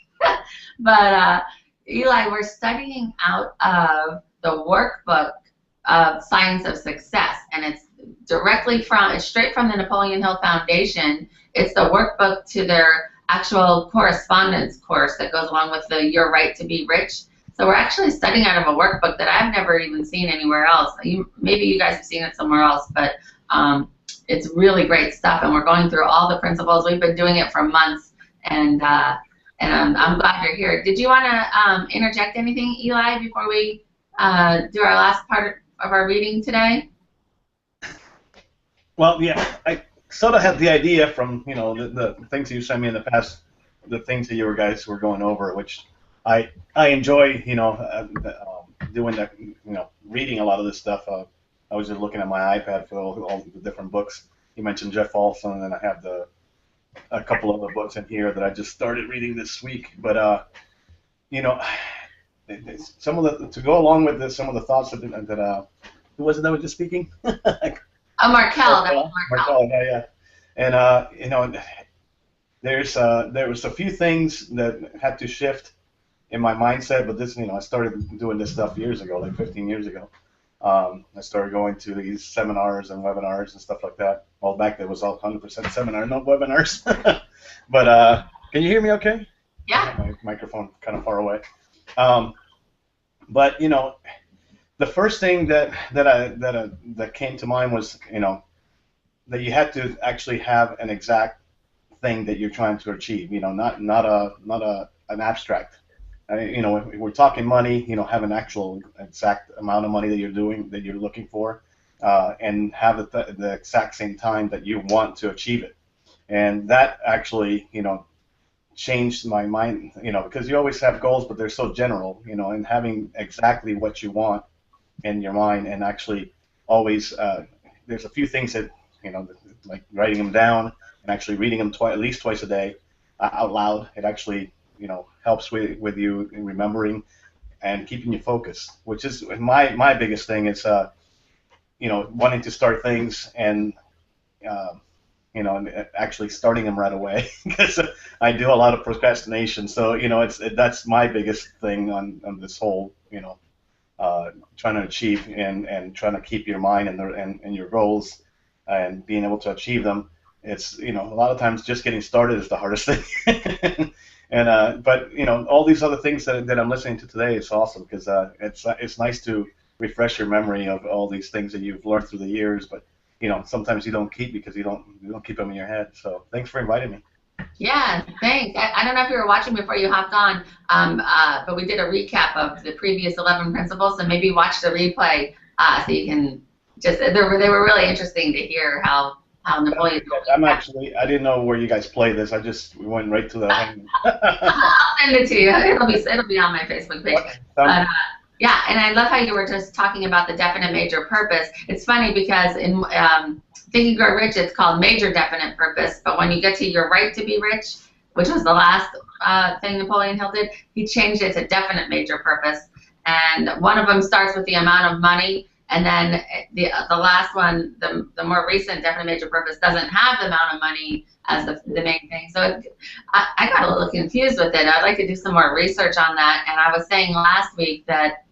But Eli, we're studying out of the workbook of Science of Success, and it's it's straight from the Napoleon Hill Foundation. It's the workbook to their actual correspondence course that goes along with the Your Right to Be Rich. So we're actually studying out of a workbook that I've never even seen anywhere else. Maybe you guys have seen it somewhere else, but it's really great stuff, and we're going through all the principles. We've been doing it for months, and I'm glad you're here. Did you want to interject anything, Eli, before we do our last part of our reading today? Well, yeah, I sort of had the idea from, you know, the things that you sent me in the past, the things that you guys were going over, which I enjoy, you know, doing that, you know, reading a lot of this stuff. I was just looking at my iPad for all the different books. You mentioned Jeff Olson, and then I have a couple other books in here that I just started reading this week. But you know, some of the, to go along with this, some of the thoughts that who was it that was just speaking? Markel. Markel, yeah. And you know, there was a few things that had to shift in my mindset, but this, you know, I started doing this stuff years ago, like 15 years ago. I started going to these seminars and webinars and stuff like that. Well, back then it was all 100% seminar, no webinars. But can you hear me okay? Yeah. My microphone kind of far away. But you know, the first thing that came to mind was, you know, that you had to actually have an exact thing that you're trying to achieve. You know, not an abstract. You know, if we're talking money, you know, have an actual exact amount of money that you're looking for, and have it the exact same time that you want to achieve it. And that actually, you know, changed my mind, you know, because you always have goals, but they're so general, you know, and having exactly what you want in your mind, and actually always, there's a few things that, you know, like writing them down and actually reading them at least twice a day out loud. It actually, you know, helps with you in remembering and keeping you focused, which is my biggest thing is, you know, wanting to start things and, you know, and actually starting them right away, because I do a lot of procrastination. So, you know, that's my biggest thing on this whole, you know, trying to achieve and trying to keep your mind and your goals and being able to achieve them. It's, you know, a lot of times just getting started is the hardest thing. And but you know, all these other things that I'm listening to today, it's awesome, because it's nice to refresh your memory of all these things that you've learned through the years. But you know, sometimes you don't keep because you don't keep them in your head. So thanks for inviting me. Yeah, thanks. I don't know if you were watching before you hopped on, but we did a recap of the previous 11 principles, so maybe watch the replay so you can just, they were really interesting to hear how Napoleon. I didn't know where you guys play this. We went right to the. I'll send it to you. It'll be on my Facebook page. But, yeah, and I love how you were just talking about the definite major purpose. It's funny because in Think and Grow Rich, it's called major definite purpose, but when you get to Your Right to Be Rich, which was the last thing Napoleon Hill did, he changed it to definite major purpose. And one of them starts with the amount of money, and then the last one, the more recent definite major purpose, doesn't have the amount of money as the main thing. So I got a little confused with it. I'd like to do some more research on that. And I was saying last week that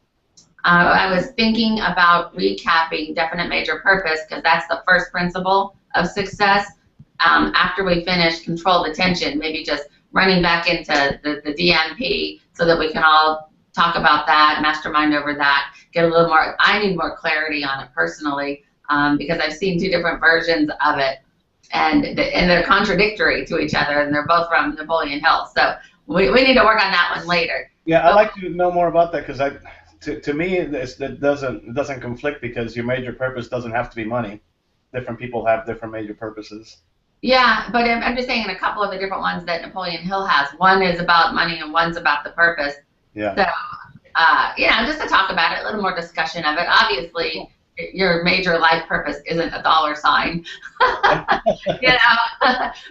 I was thinking about recapping definite major purpose, because that's the first principle of success. After we finish controlled attention, maybe just running back into the DMP so that we can all talk about that, mastermind over that, get a little more. I need more clarity on it personally, because I've seen two different versions of it. and they're contradictory to each other, and they're both from Napoleon Hill. So we need to work on that one later. Yeah, I'd like to know more about that because to me, it doesn't conflict because your major purpose doesn't have to be money. Different people have different major purposes. Yeah, but I'm just saying in a couple of the different ones that Napoleon Hill has, one is about money and one's about the purpose. Yeah. So, just to talk about it, a little more discussion of it. Obviously, your major life purpose isn't a dollar sign,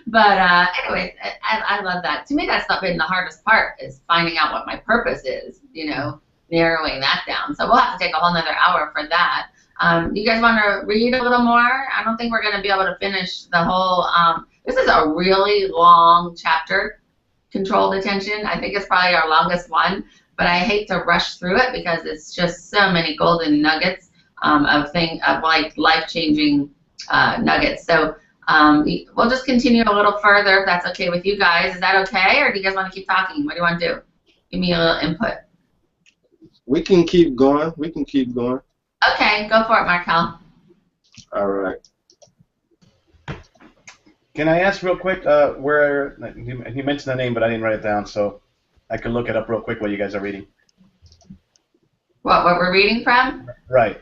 But anyways, I love that. To me, that's not been the hardest part, is finding out what my purpose is, narrowing that down. So we'll have to take a whole nother hour for that. You guys want to read a little more? I don't think we're going to be able to finish the whole, this is a really long chapter, controlled attention. I think it's probably our longest one, but I hate to rush through it because it's just so many golden nuggets of like life-changing nuggets. So we'll just continue a little further if that's okay with you guys. Is that okay, or do you guys want to keep talking? What do you want to do? Give me a little input. We can keep going. Okay, go for it, Markel. All right. Can I ask real quick where you mentioned the name, but I didn't write it down, so I can look it up real quick while you guys are reading. What we're reading from? Right.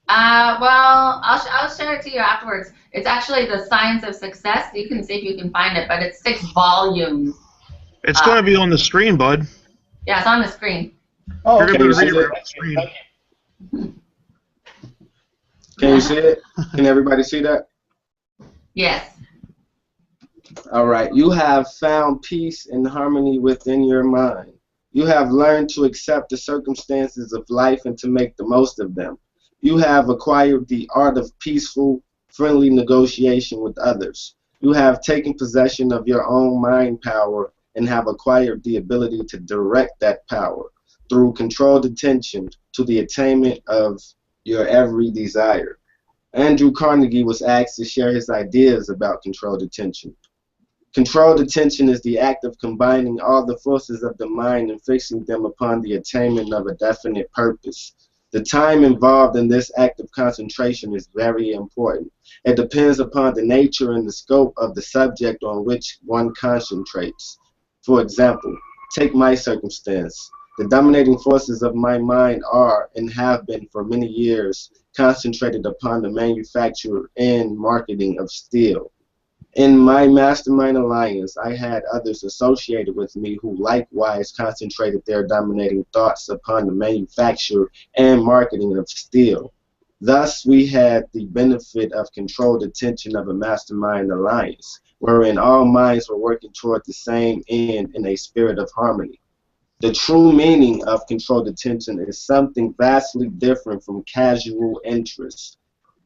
Well, I'll share it to you afterwards. It's actually The Science of Success. You can see if you can find it, but it's 6 volumes. It's going to be on the screen, bud. Yeah, it's on the screen. Oh, You're okay. going to read it on the screen. Can you see it? Can everybody see that? Yes. All right. You have found peace and harmony within your mind. You have learned to accept the circumstances of life and to make the most of them. You have acquired the art of peaceful, friendly negotiation with others. You have taken possession of your own mind power and have acquired the ability to direct that power through controlled attention to the attainment of your every desire. Andrew Carnegie was asked to share his ideas about controlled attention. Controlled attention is the act of combining all the forces of the mind and fixing them upon the attainment of a definite purpose. The time involved in this act of concentration is very important. It depends upon the nature and the scope of the subject on which one concentrates. For example, take my circumstance. The dominating forces of my mind are, and have been for many years, concentrated upon the manufacture and marketing of steel. In my Mastermind Alliance, I had others associated with me who likewise concentrated their dominating thoughts upon the manufacture and marketing of steel. Thus, we had the benefit of controlled attention of a Mastermind Alliance, wherein all minds were working toward the same end in a spirit of harmony. The true meaning of controlled attention is something vastly different from casual interest.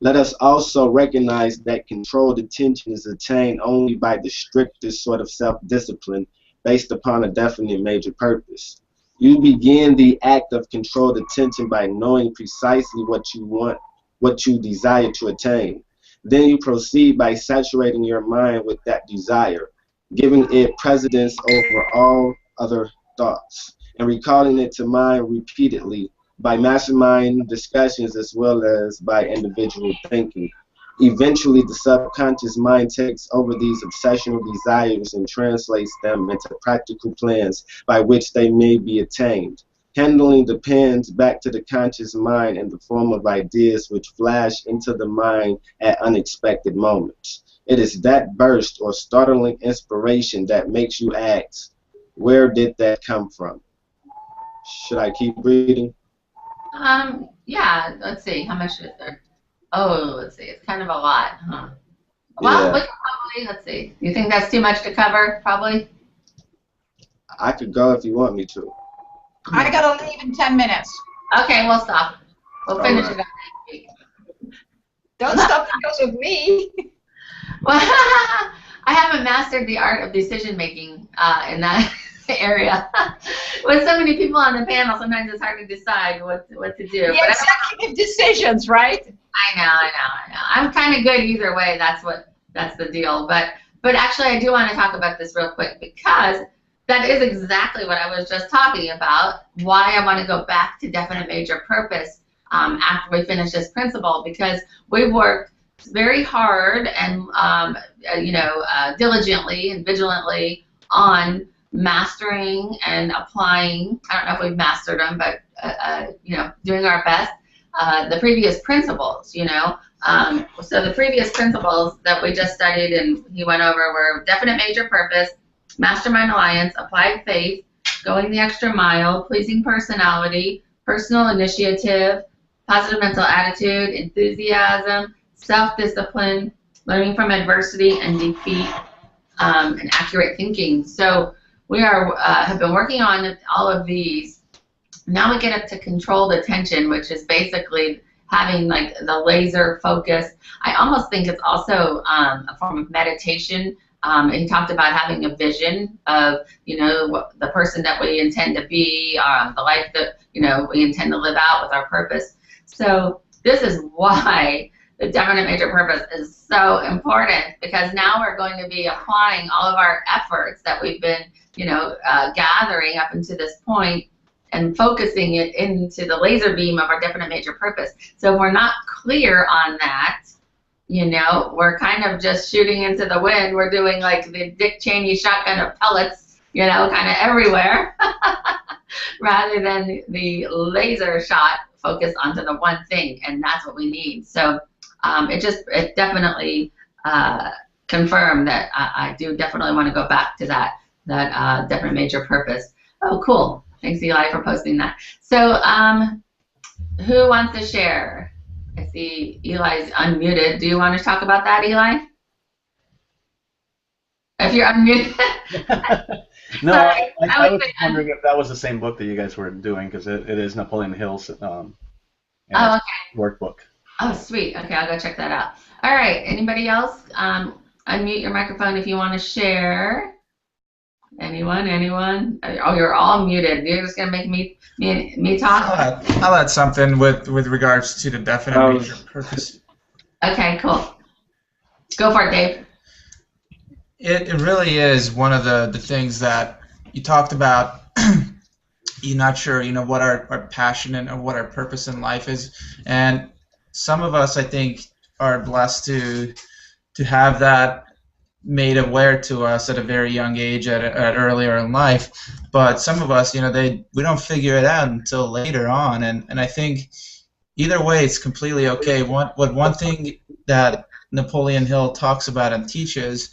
Let us also recognize that controlled attention is attained only by the strictest sort of self-discipline based upon a definite major purpose. You begin the act of controlled attention by knowing precisely what you want, what you desire to attain. Then you proceed by saturating your mind with that desire, giving it precedence over all other thoughts, and recalling it to mind repeatedly by mastermind discussions as well as by individual thinking. Eventually, the subconscious mind takes over these obsessional desires and translates them into practical plans by which they may be attained. Handling depends back to the conscious mind in the form of ideas which flash into the mind at unexpected moments. It is that burst or startling inspiration that makes you ask, where did that come from? Should I keep reading? Yeah, let's see. How much is there? Oh, let's see. It's kind of a lot, huh? Well, Yeah. we can probably, let's see. You think that's too much to cover, probably? I could go if you want me to. I gotta leave in 10 minutes. Okay, we'll stop. We'll finish All it right. up next week. Don't stop because of me. Well, I haven't mastered the art of decision making in that area. With so many people on the panel, sometimes it's hard to decide what to do. The executive decisions, right? I know. I'm kind of good either way. That's the deal. But actually, I do want to talk about this real quick because that is exactly what I was just talking about. Why I want to go back to definite major purpose after we finish this principle, because we've worked very hard and diligently and vigilantly on mastering and applying. I don't know if we've mastered them, but doing our best. The previous principles, so the previous principles that we just studied and he went over were definite major purpose, mastermind alliance, applied faith, going the extra mile, pleasing personality, personal initiative, positive mental attitude, enthusiasm, self-discipline, learning from adversity and defeat, and accurate thinking. So we have been working on all of these. Now we get up to controlled attention, which is basically having like the laser focus. I almost think it's also a form of meditation. He talked about having a vision of, the person that we intend to be, the life that, we intend to live out with our purpose. So this is why the definite major purpose is so important, because now we're going to be applying all of our efforts that we've been, gathering up until this point and focusing it into the laser beam of our definite major purpose. So if we're not clear on that, we're kind of just shooting into the wind. We're doing like the Dick Cheney shotgun of pellets, kind of everywhere, rather than the laser shot focus onto the one thing, and that's what we need. So it definitely confirmed that I do definitely want to go back to that definite major purpose. Oh, cool. Thanks, Eli, for posting that. So who wants to share? I see Eli's unmuted. Do you want to talk about that, Eli? If you're unmuted. No, Sorry, I was wondering if that was the same book that you guys were doing, because it is Napoleon Hill's workbook. Oh, sweet. Okay, I'll go check that out. All right. Anybody else? Unmute your microphone if you want to share. Anyone? Oh, you're all muted. You're just gonna make me talk. I'll add something with regards to the definite major purpose. Okay, cool. Go for it, Dave. It really is one of the things that you talked about. You're not sure, what our passion and what our purpose in life is, and some of us, I think, are blessed to have that made aware to us at a very young age, at earlier in life. But some of us, we don't figure it out until later on, and I think either way, it's completely okay. One thing that Napoleon Hill talks about and teaches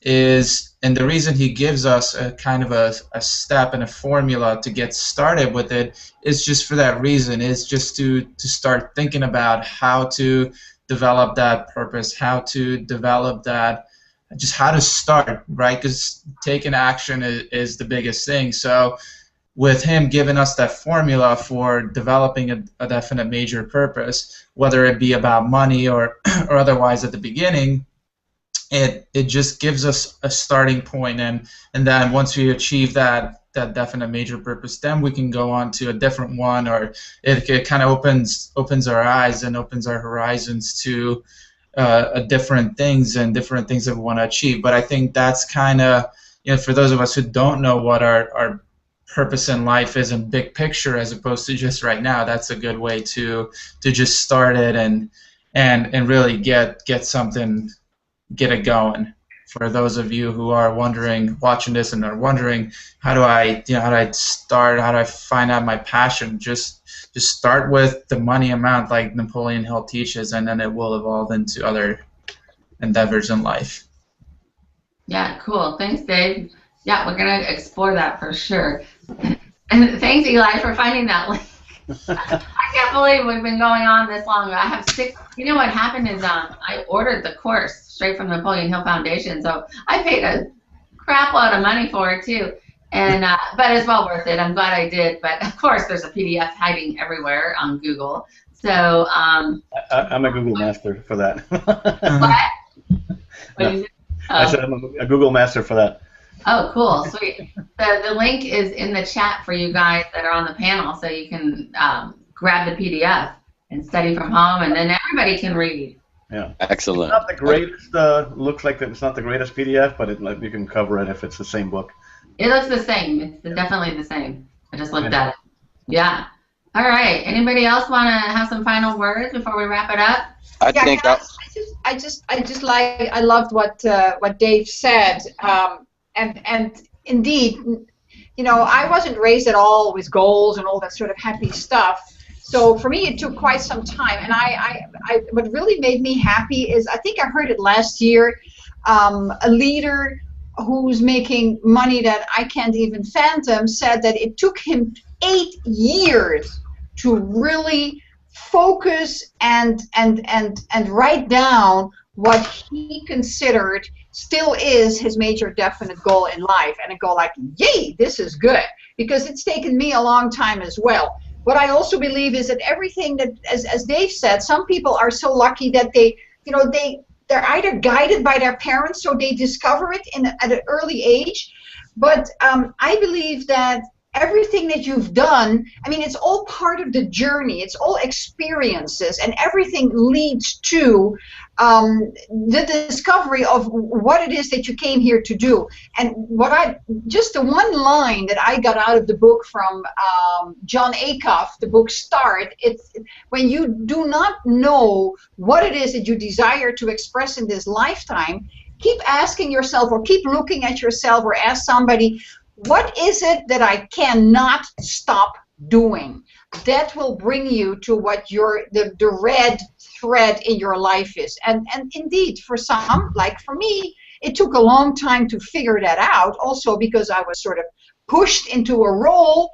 is, and the reason he gives us a kind of a step and a formula to get started with it is just for that reason. Is just to start thinking about how to develop that purpose, how to develop that, just how to start, right? Because taking action is the biggest thing. So with him giving us that formula for developing a definite major purpose, whether it be about money or otherwise at the beginning, it just gives us a starting point, and then once we achieve that definite major purpose, then we can go on to a different one, or it kind of opens our eyes and opens our horizons to different things and different things that we want to achieve. But I think that's kind of, for those of us who don't know what our purpose in life is in big picture, as opposed to just right now, that's a good way to just start it and really get something, get it going. For those of you who are watching this and are wondering, how do I start, how do I find out my passion? Just start with the money amount, like Napoleon Hill teaches, and then it will evolve into other endeavors in life. Yeah, cool. Thanks, Dave. Yeah, we're going to explore that for sure. And thanks, Eli, for finding that link. I can't believe we've been going on this long. I have 6. You know what happened is I ordered the course straight from the Napoleon Hill Foundation, so I paid a crap load of money for it too. And but it's well worth it. I'm glad I did. But of course, there's a PDF hiding everywhere on Google. So I'm a Google master for that. What? No. I said I'm a Google master for that. Oh, cool, sweet. The link is in the chat for you guys that are on the panel, so you can grab the PDF and study from home, and then everybody can read. Yeah, excellent. It's not the greatest. Looks like it's not the greatest PDF, but you can cover it if it's the same book. It looks the same. It's definitely the same. I just looked at it. Yeah. All right. Anybody else want to have some final words before we wrap it up? I Yeah, think I loved what Dave said, and indeed, I wasn't raised at all with goals and all that sort of happy stuff. So for me, it took quite some time. And what really made me happy is, I think I heard it last year, a leader who's making money that I can't even fathom said that it took him 8 years to really focus and write down what he considered still is his major definite goal in life, and I go like, yay, this is good, because it's taken me a long time as well. What I also believe is that everything that, as Dave said, some people are so lucky that they're either guided by their parents, so they discover it at an early age. But I believe that everything that you've done, I mean, it's all part of the journey. It's all experiences, and everything leads to the discovery of what it is that you came here to do. And just the one line that I got out of the book from John Acuff, the book Start, it's when you do not know what it is that you desire to express in this lifetime, keep asking yourself, or keep looking at yourself, or ask somebody, what is it that I cannot stop doing? That will bring you to what the red thread in your life is. And indeed, for some, like for me, it took a long time to figure that out, also because I was sort of pushed into a role,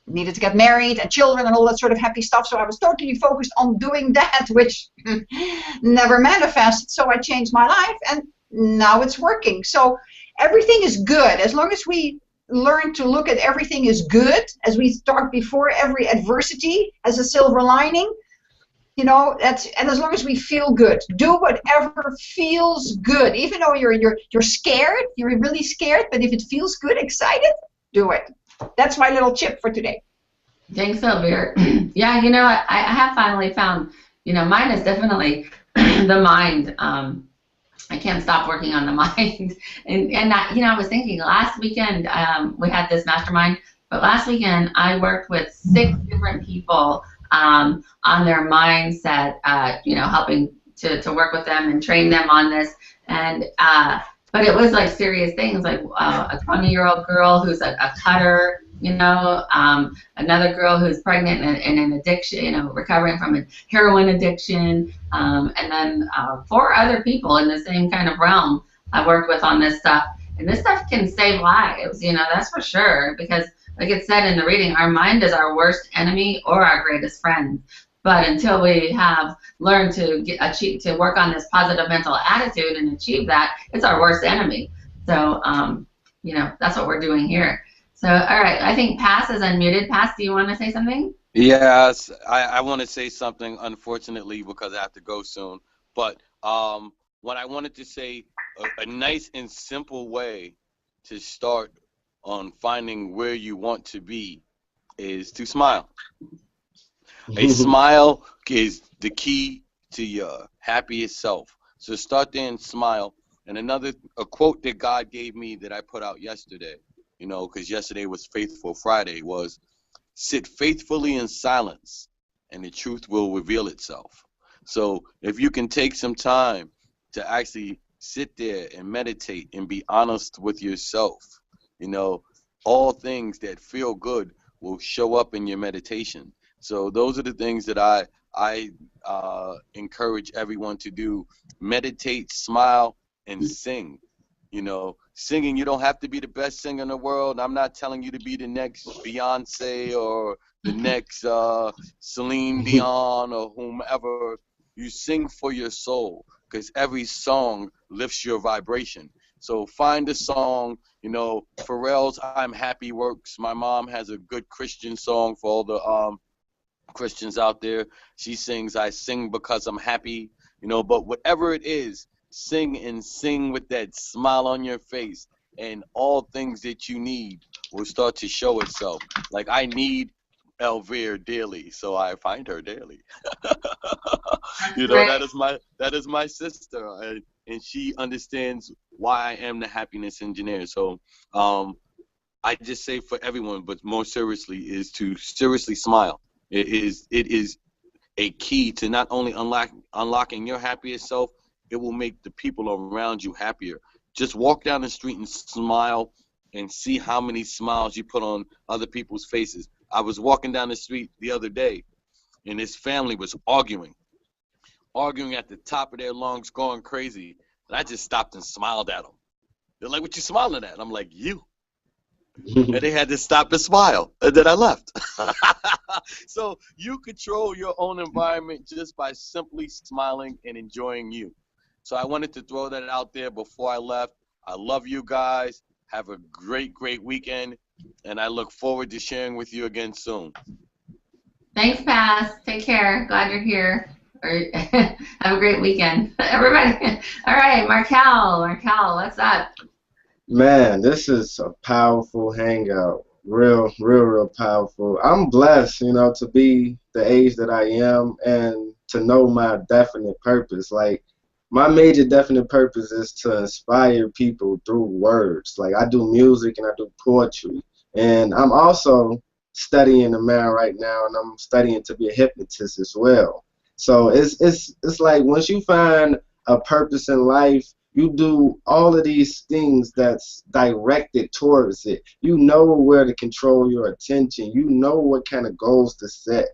needed to get married and children and all that sort of happy stuff. So I was totally focused on doing that, which never manifested. So I changed my life, and now it's working. So everything is good as long as we learn to look at everything as good, as we talked before. Every adversity has a silver lining, and as long as we feel good, do whatever feels good, even though you're scared, you're really scared. But if it feels good, excited, do it. That's my little tip for today. Thanks, Sylvia. Yeah, I have finally found, mine is definitely the mind. I can't stop working on the mind. And I was thinking last weekend, we had this mastermind, but last weekend I worked with 6 different people on their mindset, helping to work with them and train them on this. And but it was like serious things, like a 20-year-old girl who's a cutter, another girl who's pregnant and an addiction, recovering from a heroin addiction, and then 4 other people in the same kind of realm I worked with on this stuff. And this stuff can save lives, that's for sure, because like it said in the reading, our mind is our worst enemy or our greatest friend. But until we have learned to work on this positive mental attitude and achieve that, it's our worst enemy. So, that's what we're doing here. So, all right, I think Pass is unmuted. Pass, do you want to say something? Yes, I want to say something, unfortunately, because I have to go soon. But what I wanted to say, a nice and simple way to start on finding where you want to be is to smile. A smile is the key to your happiest self. So start there and smile. And a quote that God gave me that I put out yesterday, because yesterday was Faithful Friday, was, sit faithfully in silence and the truth will reveal itself. So if you can take some time to actually sit there and meditate and be honest with yourself, all things that feel good will show up in your meditation. So those are the things that I encourage everyone to do. Meditate, smile, and sing. Singing, you don't have to be the best singer in the world. I'm not telling you to be the next Beyonce or the next Celine Dion or whomever. You sing for your soul, because every song lifts your vibration. So find a song, Pharrell's I'm Happy works. My mom has a good Christian song for all the Christians out there. She sings, I sing because I'm happy, but whatever it is, sing and sing with that smile on your face, and all things that you need will start to show itself. Like, I need Elvire daily, so I find her daily. That is my sister, and she understands why I am the happiness engineer. So I just say for everyone, but more seriously, is to seriously smile. It is a key to not only unlocking your happiest self, it will make the people around you happier. Just walk down the street and smile and see how many smiles you put on other people's faces. I was walking down the street the other day, and this family was arguing at the top of their lungs, going crazy. And I just stopped and smiled at them. They're like, "What you smiling at?" And I'm like, "You." And they had to stop and smile, and then I left. So you control your own environment just by simply smiling and enjoying you. So I wanted to throw that out there before I left. I love you guys. Have a great, great weekend, and I look forward to sharing with you again soon. Thanks, Pass. Take care. Glad you're here. Have a great weekend, everybody. All right, Markel, what's up? Man, this is a powerful hangout. Real powerful. I'm blessed, to be the age that I am and to know my definite purpose. Like, my major definite purpose is to inspire people through words. Like, I do music and I do poetry. And I'm also studying the man right now, and I'm studying to be a hypnotist as well. So it's like once you find a purpose in life, you do all of these things that's directed towards it. You know where to control your attention. You know what kind of goals to set.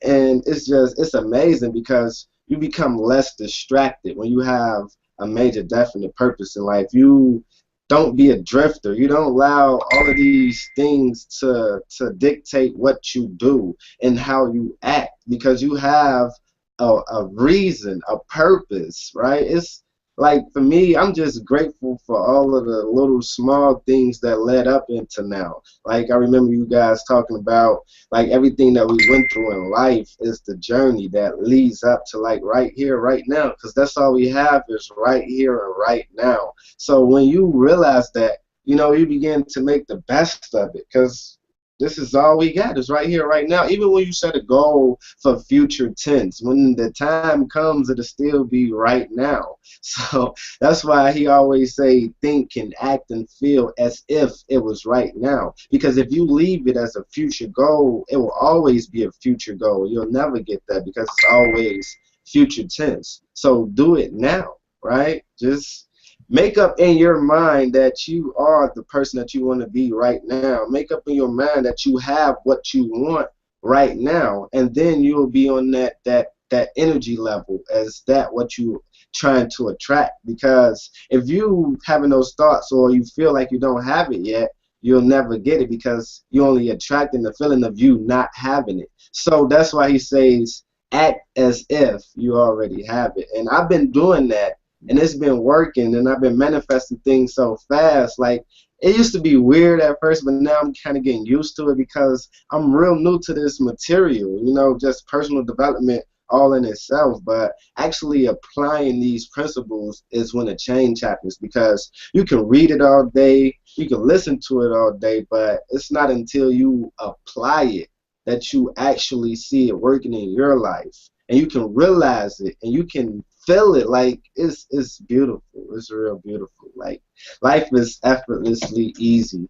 And it's amazing because you become less distracted when you have a major definite purpose in life. You don't be a drifter. You don't allow all of these things to dictate what you do and how you act because you have a reason, a purpose, right? It's like for me, I'm just grateful for all of the little small things that led up into now. Like I remember you guys talking about like everything that we went through in life is the journey that leads up to like right here, right now, because that's all we have is right here and right now. So when you realize that, you begin to make the best of it because this is all we got is right here, right now. Even when you set a goal for future tense, when the time comes, it'll still be right now. So that's why he always say think and act and feel as if it was right now. Because if you leave it as a future goal, it will always be a future goal. You'll never get that because it's always future tense. So do it now, right? Just make up in your mind that you are the person that you want to be right now. Make up in your mind that you have what you want right now, and then you'll be on that energy level as that what you trying to attract. Because if you having those thoughts or you feel like you don't have it yet, you'll never get it because you're only attracting the feeling of you not having it. So that's why he says act as if you already have it. And I've been doing that. And it's been working, and I've been manifesting things so fast. Like, it used to be weird at first, but now I'm kind of getting used to it because I'm real new to this material, just personal development all in itself. But actually applying these principles is when a change happens because you can read it all day, you can listen to it all day, but it's not until you apply it that you actually see it working in your life. And you can realize it, and you can feel it. Like it's beautiful. It's real beautiful. Like life is effortlessly easy.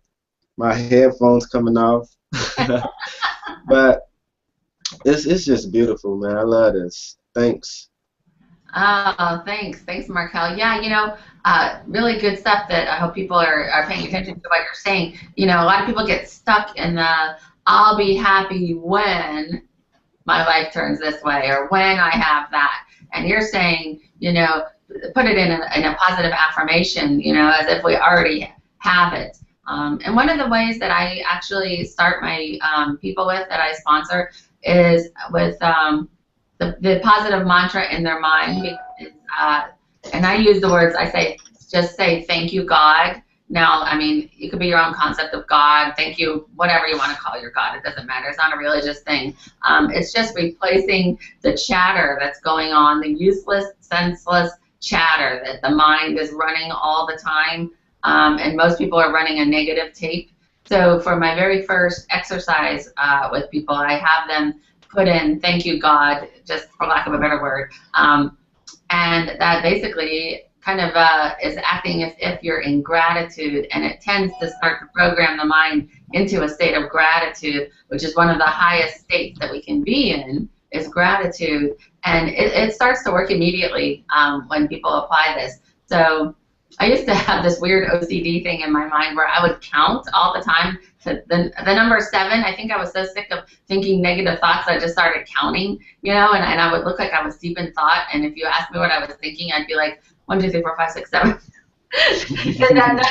My headphones coming off, but it's just beautiful, man. I love this. Thanks. Oh, thanks, Markel. Yeah, really good stuff that I hope people are paying attention to what you're saying. A lot of people get stuck in the I'll be happy when my life turns this way or when I have that. And you're saying, put it in a positive affirmation, as if we already have it. And one of the ways that I actually start my people with that I sponsor is with the positive mantra in their mind. And I use the words, just say, thank you, God. Now, it could be your own concept of God. Thank you, whatever you want to call your God. It doesn't matter. It's not a religious thing. It's just replacing the chatter that's going on, the useless, senseless chatter that the mind is running all the time. And most people are running a negative tape. So for my very first exercise with people, I have them put in, thank you, God, just for lack of a better word. And that basically kind of is acting as if you're in gratitude, and it tends to start to program the mind into a state of gratitude, which is one of the highest states that we can be in, is gratitude. And it starts to work immediately when people apply this. So I used to have this weird OCD thing in my mind where I would count all the time to the number 7. I think I was so sick of thinking negative thoughts that I just started counting, you know, and I would look like I was deep in thought. And if you asked me what I was thinking, I'd be like 1, 2, 3, 4, 5, 6, 7. And then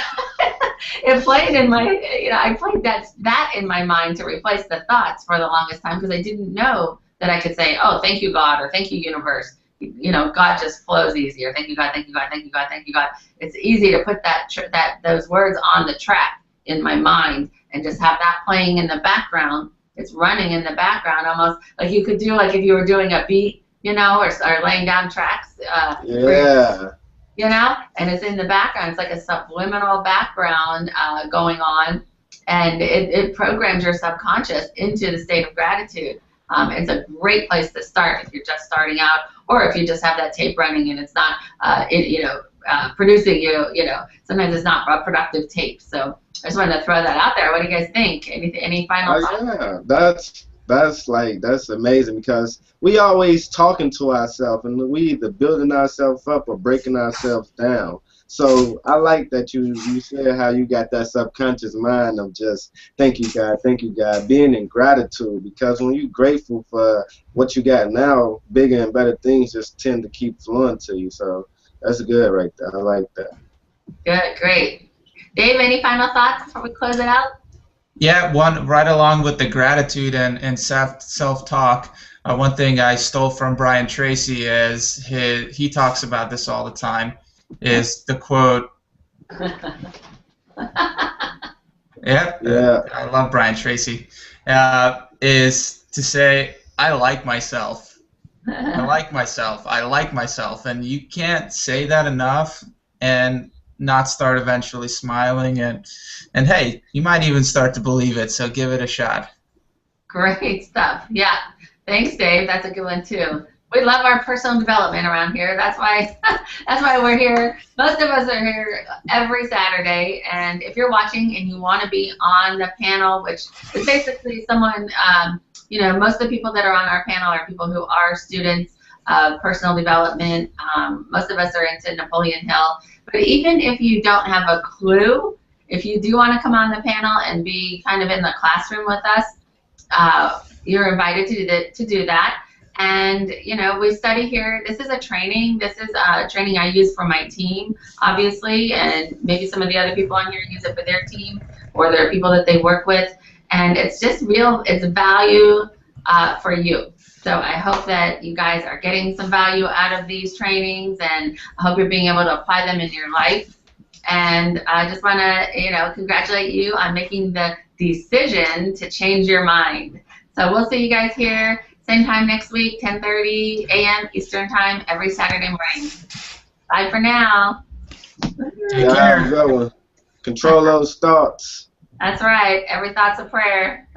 it played in my, you know, I played that in my mind to replace the thoughts for the longest time because I didn't know that I could say, oh, thank you, God, or thank you, universe. You know, God just flows easier. Thank you, God. Thank you, God. Thank you, God. Thank you, God. It's easy to put those words on the track in my mind and just have that playing in the background. It's running in the background, almost like you could do like if you were doing a beat, you know, or laying down tracks. Yeah. You know, and it's in the background. It's like a subliminal background going on, and it programs your subconscious into the state of gratitude. It's a great place to start if you're just starting out, or if you just have that tape running and it's not, producing you. You know, sometimes it's not a productive tape. So I just wanted to throw that out there. What do you guys think? Any final thoughts? Yeah, that's amazing because we always talking to ourselves and we either building ourselves up or breaking ourselves down. So I like that you said how you got that subconscious mind of just thank you God, being in gratitude, because when you're grateful for what you got now, bigger and better things just tend to keep flowing to you. So that's good right there. I like that. Good, great. Dave, any final thoughts before we close it out? Yeah, one right along with the gratitude and self-talk. One thing I stole from Brian Tracy is he talks about this all the time. Is the quote? Yeah, I love Brian Tracy. Is to say, I like myself. I like myself. I like myself, and you can't say that enough and not start eventually smiling and hey, you might even start to believe it. So give it a shot. Great stuff. Yeah. Thanks, Dave. That's a good one too. We love our personal development around here. That's why we're here. Most of us are here every Saturday. And if you're watching and you want to be on the panel, which is basically someone, you know, most of the people that are on our panel are people who are students of personal development. Most of us are into Napoleon Hill. But even if you don't have a clue, if you do want to come on the panel and be kind of in the classroom with us, you're invited to do that. And, you know, we study here. This is a training. This is a training I use for my team, obviously, and maybe some of the other people on here use it for their team or their people that they work with. And it's just it's value for you. So I hope that you guys are getting some value out of these trainings, and I hope you're being able to apply them in your life. And I just want to, you know, congratulate you on making the decision to change your mind. So we'll see you guys here. Same time next week, 10:30 a.m. Eastern Time, every Saturday morning. Bye for now. Take care. Have a good one. Control those thoughts. That's right. Every thought's a prayer.